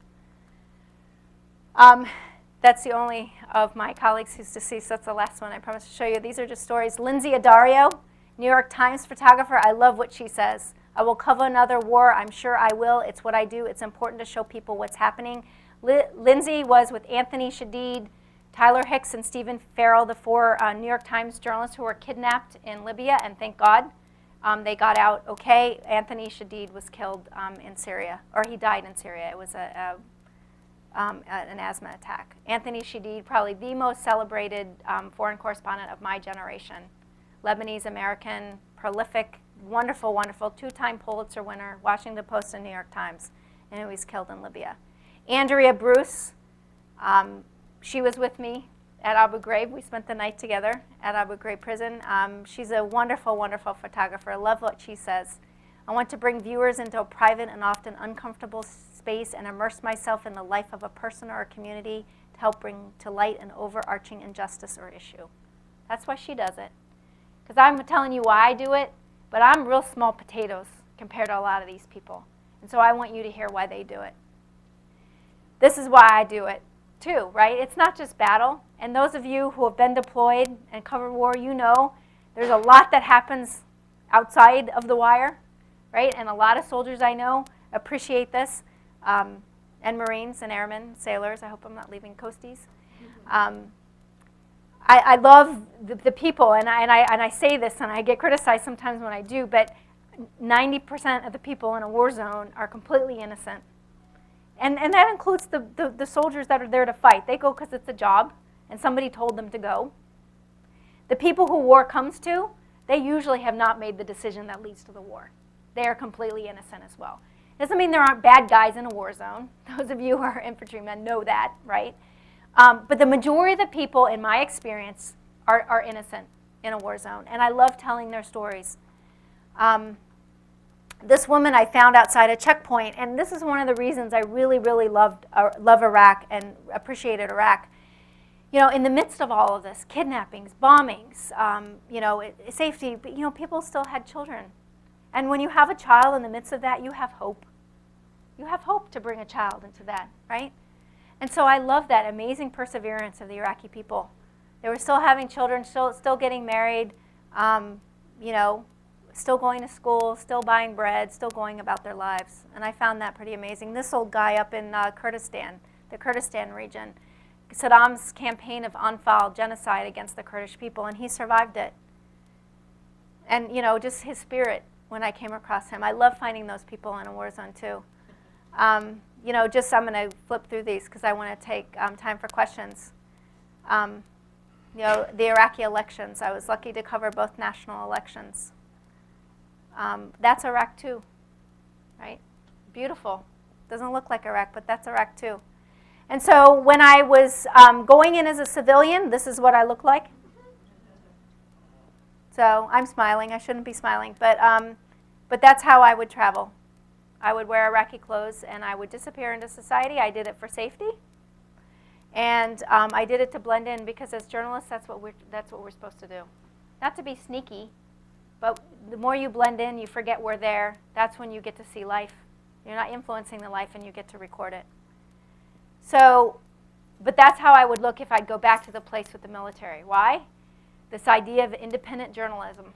Speaker 2: That's the only of my colleagues who's deceased. That's the last one I promised to show you. These are just stories. Lindsay Addario, New York Times photographer. I love what she says. I will cover another war. I'm sure I will. It's what I do. It's important to show people what's happening. Lindsay was with Anthony Shadid, Tyler Hicks, and Stephen Farrell, the 4 New York Times journalists who were kidnapped in Libya, and thank God they got out okay. Anthony Shadid was killed in Syria, or he died in Syria. It was an asthma attack. Anthony Shadid, probably the most celebrated foreign correspondent of my generation. Lebanese-American, prolific, wonderful, wonderful, 2-time Pulitzer winner, Washington Post and New York Times, and he was killed in Libya. Andrea Bruce, she was with me at Abu Ghraib. We spent the night together at Abu Ghraib prison. She's a wonderful, wonderful photographer. I love what she says. I want to bring viewers into a private and often uncomfortable space and immerse myself in the life of a person or a community to help bring to light an overarching injustice or issue. That's why she does it. Because I'm telling you why I do it, but I'm real small potatoes compared to a lot of these people. And so I want you to hear why they do it. This is why I do it too, right? It's not just battle. And those of you who have been deployed and covered war, you know there's a lot that happens outside of the wire, right? And a lot of soldiers I know appreciate this, and Marines and airmen, sailors. I hope I'm not leaving coasties. I love the people, and I say this, and I get criticized sometimes when I do, but 90% of the people in a war zone are completely innocent. And that includes the soldiers that are there to fight. They go because it's a job, and somebody told them to go. The people who war comes to, they usually have not made the decision that leads to the war. They are completely innocent as well. Doesn't mean there aren't bad guys in a war zone. Those of you who are infantrymen know that, right? But the majority of the people, in my experience, are innocent in a war zone. And I love telling their stories. this woman I found outside a checkpoint, and this is one of the reasons I really, really love Iraq and appreciated Iraq. You know, in the midst of all of this, kidnappings, bombings, you know, safety, but, you know, people still had children. And when you have a child in the midst of that, you have hope. You have hope to bring a child into that, right? And so I love that amazing perseverance of the Iraqi people. They were still having children, still getting married, you know, still going to school, still buying bread, still going about their lives. And I found that pretty amazing. This old guy up in Kurdistan, the Kurdistan region, Saddam's campaign of Anfal genocide against the Kurdish people, and he survived it. And, you know, just his spirit when I came across him. I love finding those people in a war zone, too. You know, just I'm going to flip through these because I want to take time for questions. You know, the Iraqi elections. I was lucky to cover both national elections. That's Iraq, too, right? Beautiful. Doesn't look like Iraq, but that's Iraq, too. And so when I was going in as a civilian, this is what I look like. So I'm smiling. I shouldn't be smiling. But that's how I would travel. I would wear Iraqi clothes, and I would disappear into society. I did it for safety. And I did it to blend in because as journalists, that's what we're supposed to do. Not to be sneaky, but the more you blend in, you forget we're there. That's when you get to see life. You're not influencing the life, and you get to record it. So, but that's how I would look if I'd go back to the place with the military. Why? This idea of independent journalism.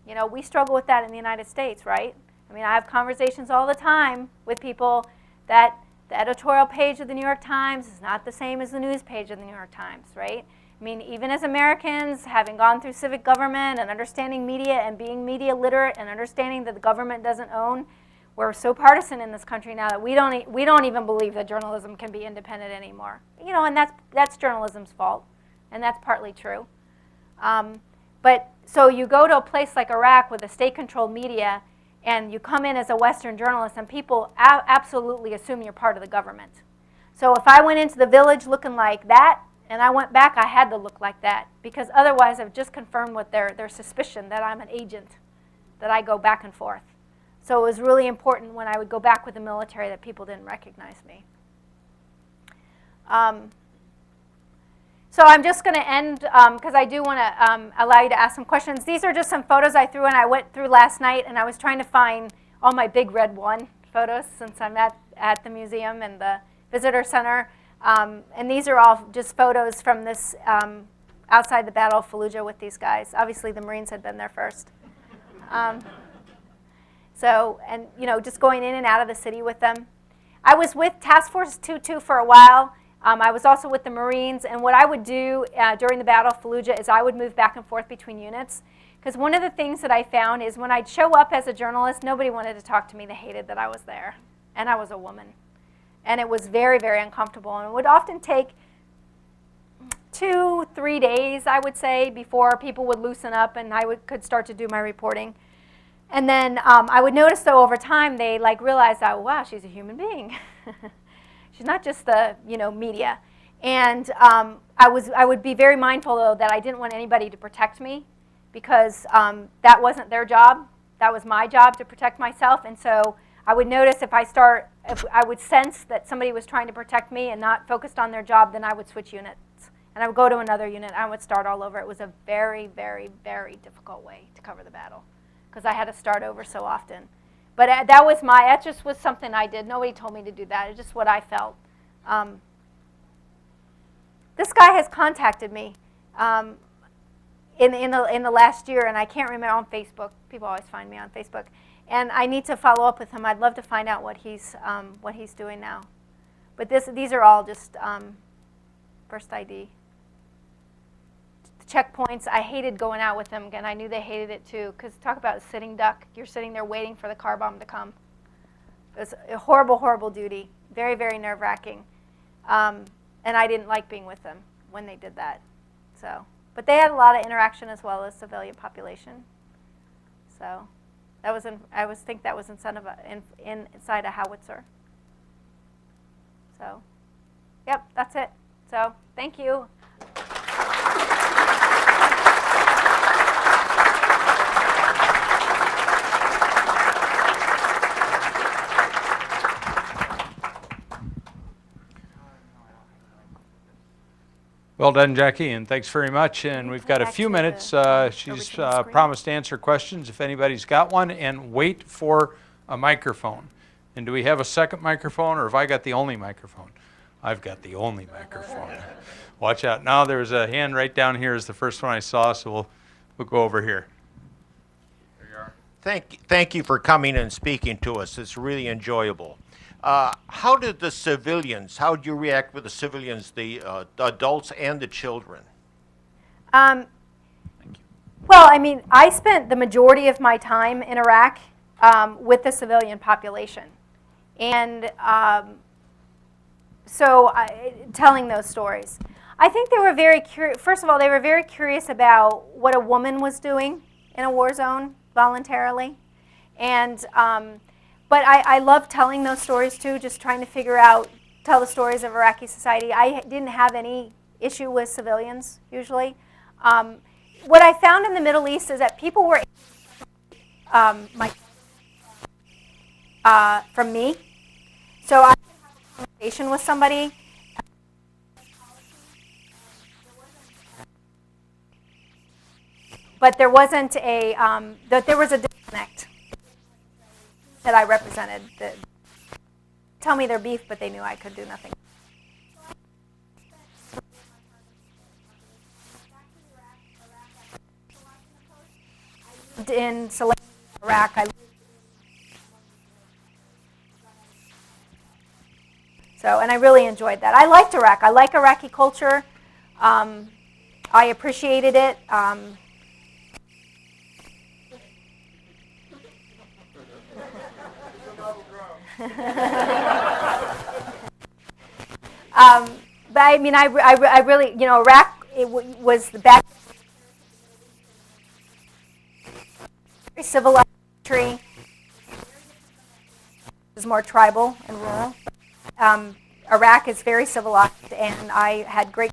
Speaker 2: You know, we struggle with that in the United States, right? I mean, I have conversations all the time with people that the editorial page of the New York Times is not the same as the news page of the New York Times, right? I mean, even as Americans, having gone through civic government and understanding media and being media literate and understanding that the government doesn't own, we're so partisan in this country now that we don't even believe that journalism can be independent anymore. You know, and that's journalism's fault, and that's partly true. But so you go to a place like Iraq with a state-controlled media, and you come in as a Western journalist, and people absolutely assume you're part of the government. So if I went into the village looking like that, and I went back, I had to look like that, because otherwise I've just confirmed with their suspicion that I'm an agent, that I go back and forth. So it was really important when I would go back with the military that people didn't recognize me. So I'm just going to end, because I do want to allow you to ask some questions. These are just some photos I threw in. I went through last night, and I was trying to find all my big red one photos since I'm at the museum and the visitor center. And these are all just photos from this outside the Battle of Fallujah with these guys. Obviously, the Marines had been there first. So, and you know, just going in and out of the city with them. I was with Task Force 2-2 for a while. I was also with the Marines, and what I would do during the Battle of Fallujah is I would move back and forth between units. Because one of the things that I found is when I'd show up as a journalist, nobody wanted to talk to me. They hated that I was there, and I was a woman. And it was very, very uncomfortable, and it would often take 2-3 days, I would say, before people would loosen up and I could start to do my reporting. And then I would notice, though, over time, they realized, oh, wow, she's a human being. She's not just the media. And I would be very mindful, though, that I didn't want anybody to protect me because that wasn't their job. That was my job to protect myself. And so I would notice if I would sense that somebody was trying to protect me and not focused on their job, then I would switch units. And I would go to another unit, and I would start all over. It was a very, very, very difficult way to cover the battle because I had to start over so often. But that just was something I did. Nobody told me to do that. It's just what I felt. This guy has contacted me in the last year, and I can't remember, on Facebook. People always find me on Facebook. And I need to follow up with him. I'd love to find out what he's doing now. But these are all just first ID. The checkpoints, I hated going out with them, and I knew they hated it too, because talk about a sitting duck. You're sitting there waiting for the car bomb to come. It was a horrible, horrible duty. Very, very nerve-wracking. And I didn't like being with them when they did that. So, but they had a lot of interaction as well as civilian population. So that was I think that was inside a howitzer. So, yep, that's it. So, thank you.
Speaker 1: Well done, Jackie, and thanks very much. And we've got a few minutes. She's promised to answer questions if anybody's got one, and wait for a microphone. And do we have a second microphone, or have I got the only microphone? I've got the only microphone. Watch out. Now there's a hand right down here is the first one I saw, so we'll go over here. There you are.
Speaker 3: Thank you for coming and speaking to us. It's really enjoyable. How did how did you react with the civilians, the adults and the children?
Speaker 2: Well, I mean, I spent the majority of my time in Iraq with the civilian population. And telling those stories. I think they were very curious. First of all, they were very curious about what a woman was doing in a war zone voluntarily. And but I love telling those stories too, just trying to tell the stories of Iraqi society. I didn't have any issue with civilians, usually. What I found in the Middle East is that people were from me. So I had a conversation with somebody. But there wasn't there was a disconnect that I represented. Tell me their beef, but they knew I could do nothing. In Select, Iraq, and I really enjoyed that. I liked Iraq. I like Iraqi culture. I appreciated it. But I mean, I really, Iraq, was the back, very civilized country. It was more tribal and rural. Iraq is very civilized, and I had great.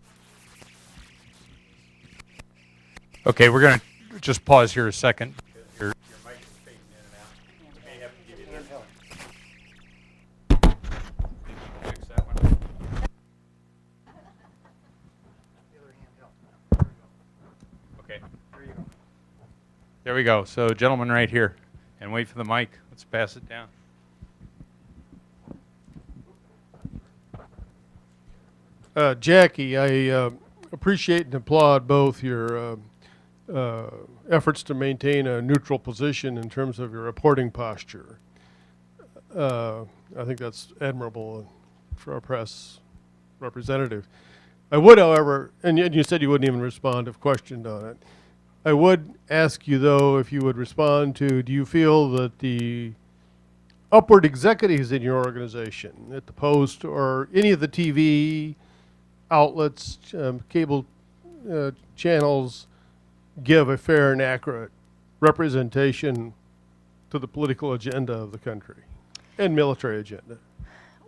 Speaker 1: Okay, we're going to just pause here a second. Your mic is fading in and out. We may have to give you this. Fix that one. Okay. There we go. So, gentleman right here. And wait for the mic. Let's pass it down.
Speaker 4: Jackie, I appreciate and applaud both your efforts to maintain a neutral position in terms of your reporting posture. I think that's admirable for a press representative. I would, however, and you said you wouldn't even respond if questioned on it. I would ask you, though, if you would respond to, do you feel that the upward executives in your organization, at the Post or any of the TV outlets, cable channels, give a fair and accurate representation to the political agenda of the country and military agenda?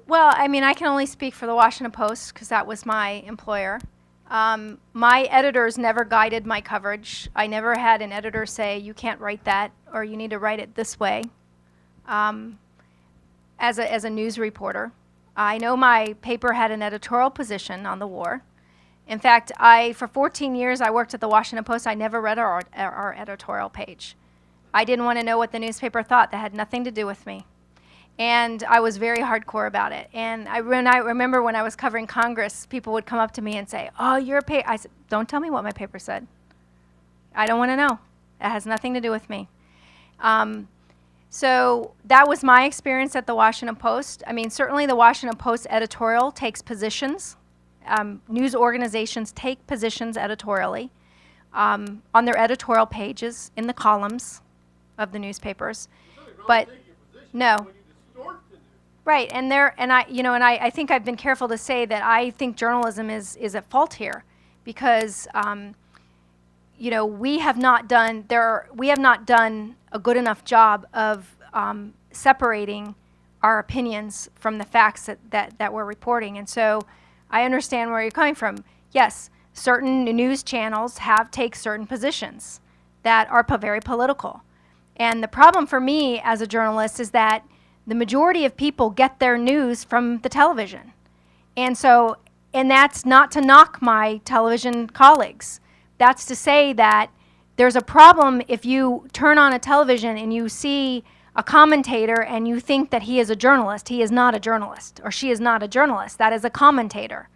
Speaker 2: Well, I mean, I can only speak for the Washington Post because that was my employer. My editors never guided my coverage. I never had an editor say, you can't write that, or you need to write it this way. As a news reporter, I know my paper had an editorial position on the war. In fact, for 14 years, I worked at the Washington Post. I never read our editorial page. I didn't want to know what the newspaper thought. That had nothing to do with me. And I was very hardcore about it. And I remember when I was covering Congress, people would come up to me and say, oh, your paper. I said, don't tell me what my paper said. I don't want to know. It has nothing to do with me. So that was my experience at the Washington Post. I mean, certainly the Washington Post editorial takes positions. News organizations take positions editorially on their editorial pages in the columns of the newspapers. But no. Right, and I think I've been careful to say that I think journalism is at fault here, because we have not done a good enough job of separating our opinions from the facts that we're reporting. And so I understand where you're coming from. Yes, certain news channels take certain positions that are very political. And the problem for me as a journalist is that the majority of people get their news from the television. And so And that's not to knock my television colleagues. That's to say that there's a problem if you turn on a television and you see a commentator and you think that he is a journalist. He is not a journalist, or she is not a journalist. That is a commentator.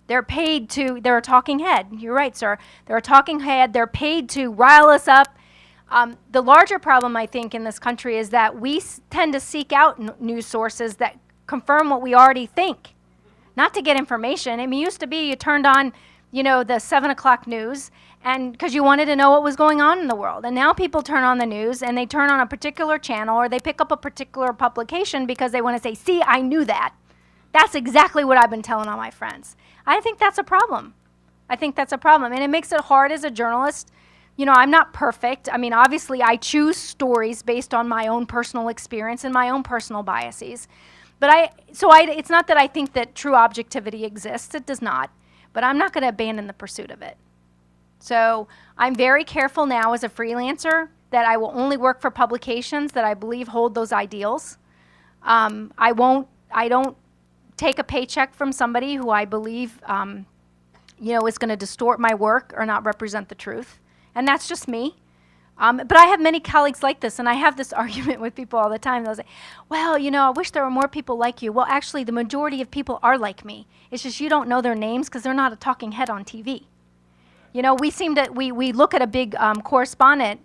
Speaker 2: They're paid to, they're a talking head. You're right, sir. They're a talking head. They're paid to rile us up. The larger problem, I think, in this country is that we tend to seek out news sources that confirm what we already think, not to get information. I mean, it used to be you turned on, you know, the 7 o'clock news, and because you wanted to know what was going on in the world. And now people turn on the news and they turn on a particular channel, or they pick up a particular publication because they want to say, see, I knew that. That's exactly what I've been telling all my friends. I think that's a problem. I think that's a problem. And it makes it hard as a journalist. You know, I'm not perfect. I mean, obviously, I choose stories based on my own personal experience and my own personal biases. But it's not that I think that true objectivity exists. It does not. But I'm not going to abandon the pursuit of it. So I'm very careful now as a freelancer that I will only work for publications that I believe hold those ideals. I don't take a paycheck from somebody who I believe, you know, is going to distort my work or not represent the truth. And that's just me. But I have many colleagues like this, and I have this argument with people all the time. They'll say, well, you know, I wish there were more people like you. Well, actually, the majority of people are like me. It's just you don't know their names because they're not a talking head on TV. You know, we look at a big correspondent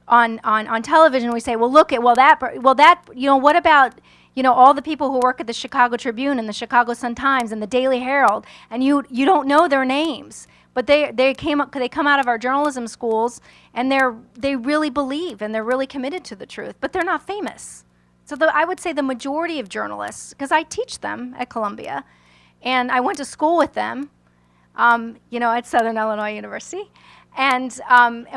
Speaker 2: on television, and we say, well, look at, you know, what about, you know, all the people who work at the Chicago Tribune and the Chicago Sun-Times and the Daily Herald, and you don't know their names. But they come out of our journalism schools, and they really believe and they're really committed to the truth, but they're not famous. So I would say the majority of journalists, because I teach them at Columbia, and I went to school with them, you know, at Southern Illinois University, and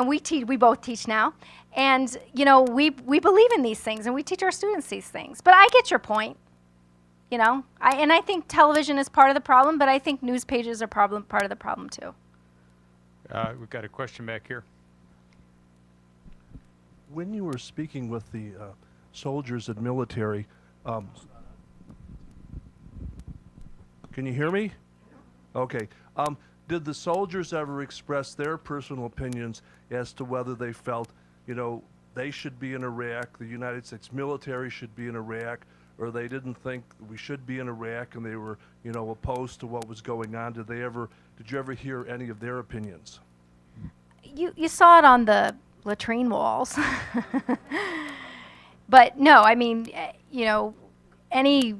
Speaker 2: we both teach now, and you know, we believe in these things, and we teach our students these things. But I get your point. You know, I think television is part of the problem, but I think news pages are part of the problem too.
Speaker 1: We've got a question back here.
Speaker 5: When you were speaking with the soldiers and military, can you hear me? Okay. Did the soldiers ever express their personal opinions as to whether they felt, you know, they should be in Iraq, the United States military should be in Iraq, or they didn't think we should be in Iraq and they were, you know, opposed to what was going on? Did you ever hear any of their opinions?
Speaker 2: You saw it on the latrine walls. But no, I mean, you know, any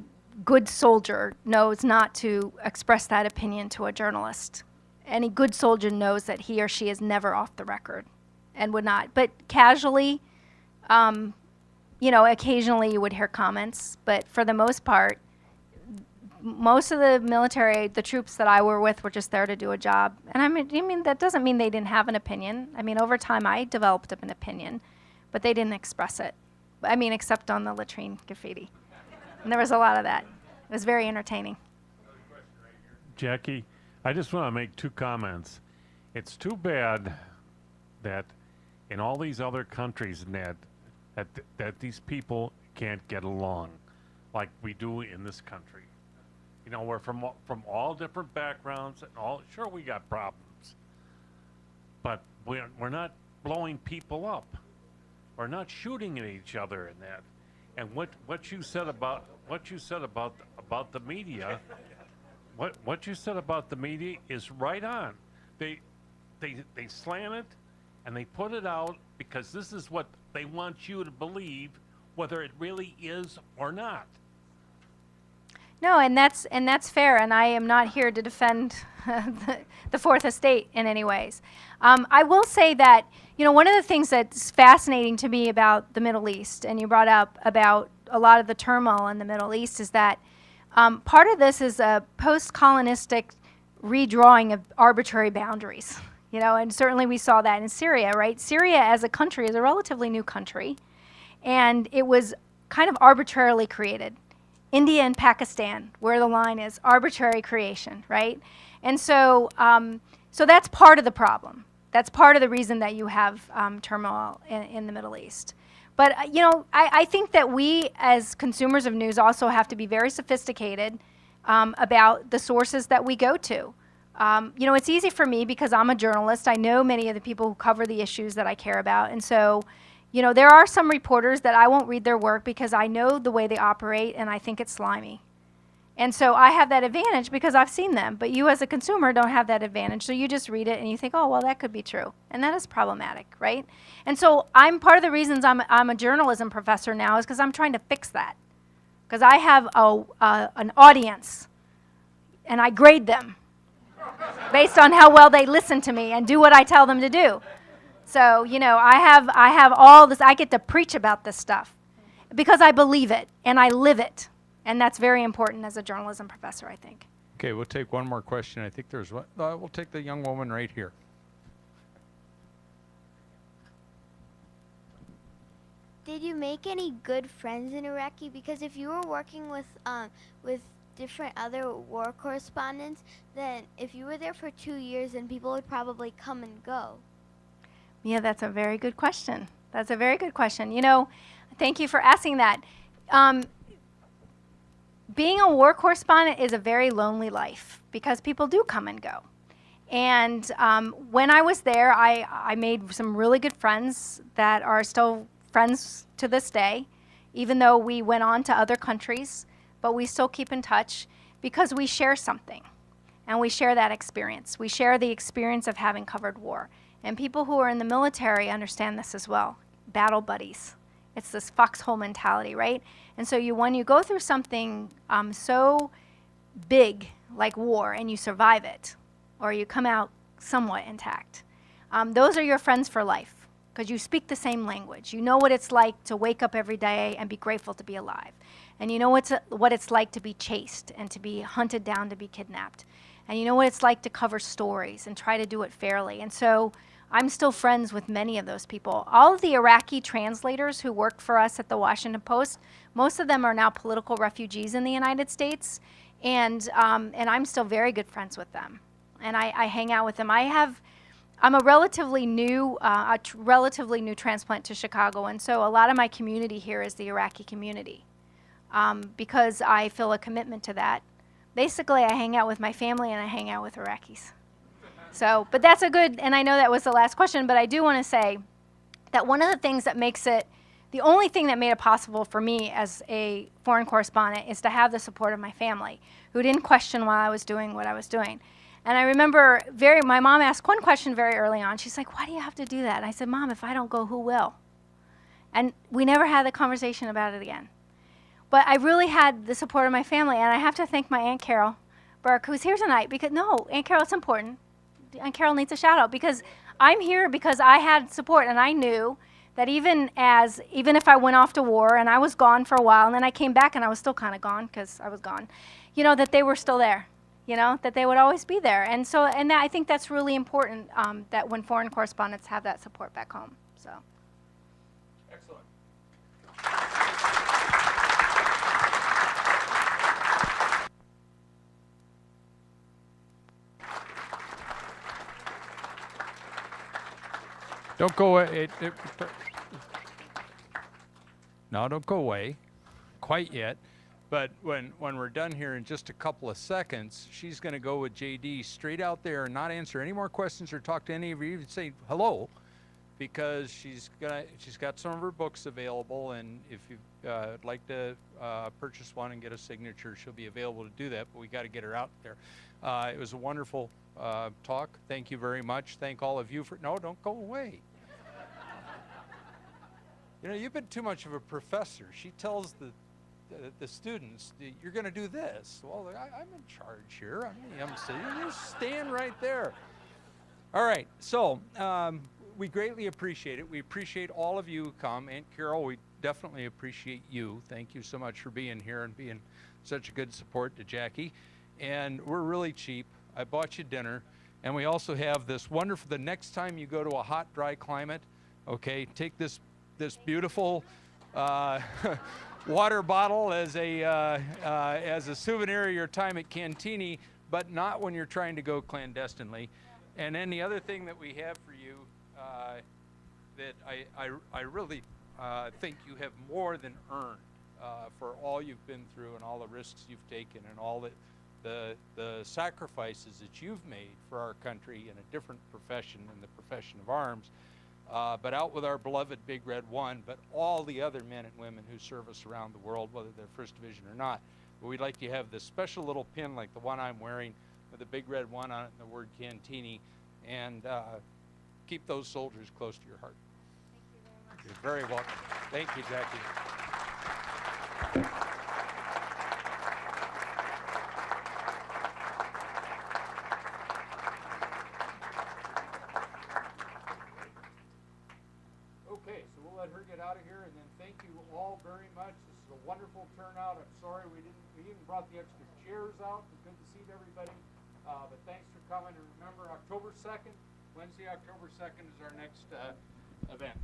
Speaker 2: good soldier knows not to express that opinion to a journalist. Any good soldier knows that he or she is never off the record and would not. But casually, you know, occasionally you would hear comments, but for the most part, most of the military, the troops that I were with, were just there to do a job. And I mean, that doesn't mean they didn't have an opinion. I mean, over time I developed an opinion, but they didn't express it. I mean, except on the latrine graffiti. And there was a lot of that. It was very entertaining.
Speaker 6: Jackie, I just want to make 2 comments. It's too bad that in all these other countries that these people can't get along like we do in this country. You know, we're from all different backgrounds, and sure, we got problems, but we're not blowing people up. We're not shooting at each other in that. And what you said about the media, what you said about the media is right on. They slant it and they put it out because this is what they want you to believe, whether it really is or not.
Speaker 2: No, and that's fair, and I am not here to defend the Fourth Estate in any ways. I will say that, you know, one of the things that's fascinating to me about the Middle East, and you brought up about a lot of the turmoil in the Middle East, is that part of this is a post-colonistic redrawing of arbitrary boundaries. You know, and certainly we saw that in Syria, right? Syria as a country is a relatively new country, and it was kind of arbitrarily created. India and Pakistan, where the line is, arbitrary creation, right? And so, so that's part of the problem. That's part of the reason that you have turmoil in the Middle East. But, you know, I think that we as consumers of news also have to be very sophisticated about the sources that we go to. You know, it's easy for me because I'm a journalist. I know many of the people who cover the issues that I care about. And so, you know, there are some reporters that I won't read their work because I know the way they operate and I think it's slimy. And so I have that advantage because I've seen them. But you as a consumer don't have that advantage. So you just read it and you think, oh, well, that could be true. And that is problematic, right? And so I'm part of the reasons I'm a journalism professor now is because I'm trying to fix that. Because I have an audience and I grade them based on how well they listen to me and do what I tell them to do. So, you know, I have all this, I get to preach about this stuff because I believe it and I live it. And that's very important as a journalism professor, I think.
Speaker 1: Okay, we'll take one more question. I think there's one. We'll take the young woman right here.
Speaker 7: Did you make any good friends in Iraqi? Because if you were working with different other war correspondents, then if you were there for 2 years, then people would probably come and go.
Speaker 2: Yeah, that's a very good question. That's a very good question. You know, thank you for asking that. Being a war correspondent is a very lonely life because people do come and go. And when I was there, I made some really good friends that are still friends to this day, even though we went on to other countries, but we still keep in touch because we share something. And we share that experience. We share the experience of having covered war. And people who are in the military understand this as well. Battle buddies. It's this foxhole mentality, right? And so when you go through something so big like war and you survive it, or you come out somewhat intact, those are your friends for life because you speak the same language. You know what it's like to wake up every day and be grateful to be alive. And you know what it's like to be chased and to be hunted down, to be kidnapped. And you know what it's like to cover stories and try to do it fairly. And so I'm still friends with many of those people. All of the Iraqi translators who worked for us at the Washington Post, most of them are now political refugees in the United States, and I'm still very good friends with them. And I hang out with them. I'm a relatively new transplant to Chicago, and so a lot of my community here is the Iraqi community because I feel a commitment to that. Basically, I hang out with my family and I hang out with Iraqis. So, but that's a good, and I know that was the last question, but I do want to say that one of the things that makes it, the only thing that made it possible for me as a foreign correspondent is to have the support of my family, who didn't question why I was doing what I was doing. And I remember my mom asked one question very early on. She's like, why do you have to do that? And I said, Mom, if I don't go, who will? And we never had the conversation about it again. But I really had the support of my family, and I have to thank my Aunt Carol Burke, who's here tonight, because no, Aunt Carol, it's important. Aunt Carol needs a shout out because I'm here because I had support, and I knew that even if I went off to war and I was gone for a while and then I came back and I was still kind of gone because I was gone, you know, that they were still there, you know, that they would always be there. And so, I think that's really important that when foreign correspondents have that support back home. So.
Speaker 1: Excellent. Don't go away. No, don't go away quite yet. But when we're done here in just a couple of seconds, she's going to go with JD straight out there and not answer any more questions or talk to any of you, even say hello, because she's got some of her books available, and if you'd like to purchase one and get a signature, she'll be available to do that. But we got to get her out there. It was a wonderful talk. Thank you very much. Thank all of you for. No, don't go away. You know, you've been too much of a professor. She tells the students, you're going to do this. Well, I'm in charge here. I'm the MC. You just stand right there. All right. So we greatly appreciate it. We appreciate all of you who come. Aunt Carol, we definitely appreciate you. Thank you so much for being here and being such a good support to Jackie. And we're really cheap. I bought you dinner. And we also have this wonderful, the next time you go to a hot, dry climate, okay, take this beautiful water bottle as a souvenir of your time at Cantini, but not when you're trying to go clandestinely. And then the other thing that we have for you that I really think you have more than earned for all you've been through and all the risks you've taken and all the sacrifices that you've made for our country in a different profession, in the profession of arms, but out with our beloved Big Red 1, but all the other men and women who serve us around the world, whether they're 1st Division or not. But we'd like you to have this special little pin like the one I'm wearing with the Big Red 1 on it and the word Cantini, and keep those soldiers close to your heart.
Speaker 2: Thank you very much.
Speaker 1: You're very welcome. Thank you, Jackie. Okay, so we'll let her get out of here, and then thank you all very much. This is a wonderful turnout. I'm sorry we even brought the extra chairs out. It's good to see everybody. But thanks for coming. And remember, October 2nd, Wednesday, October 2nd is our next event.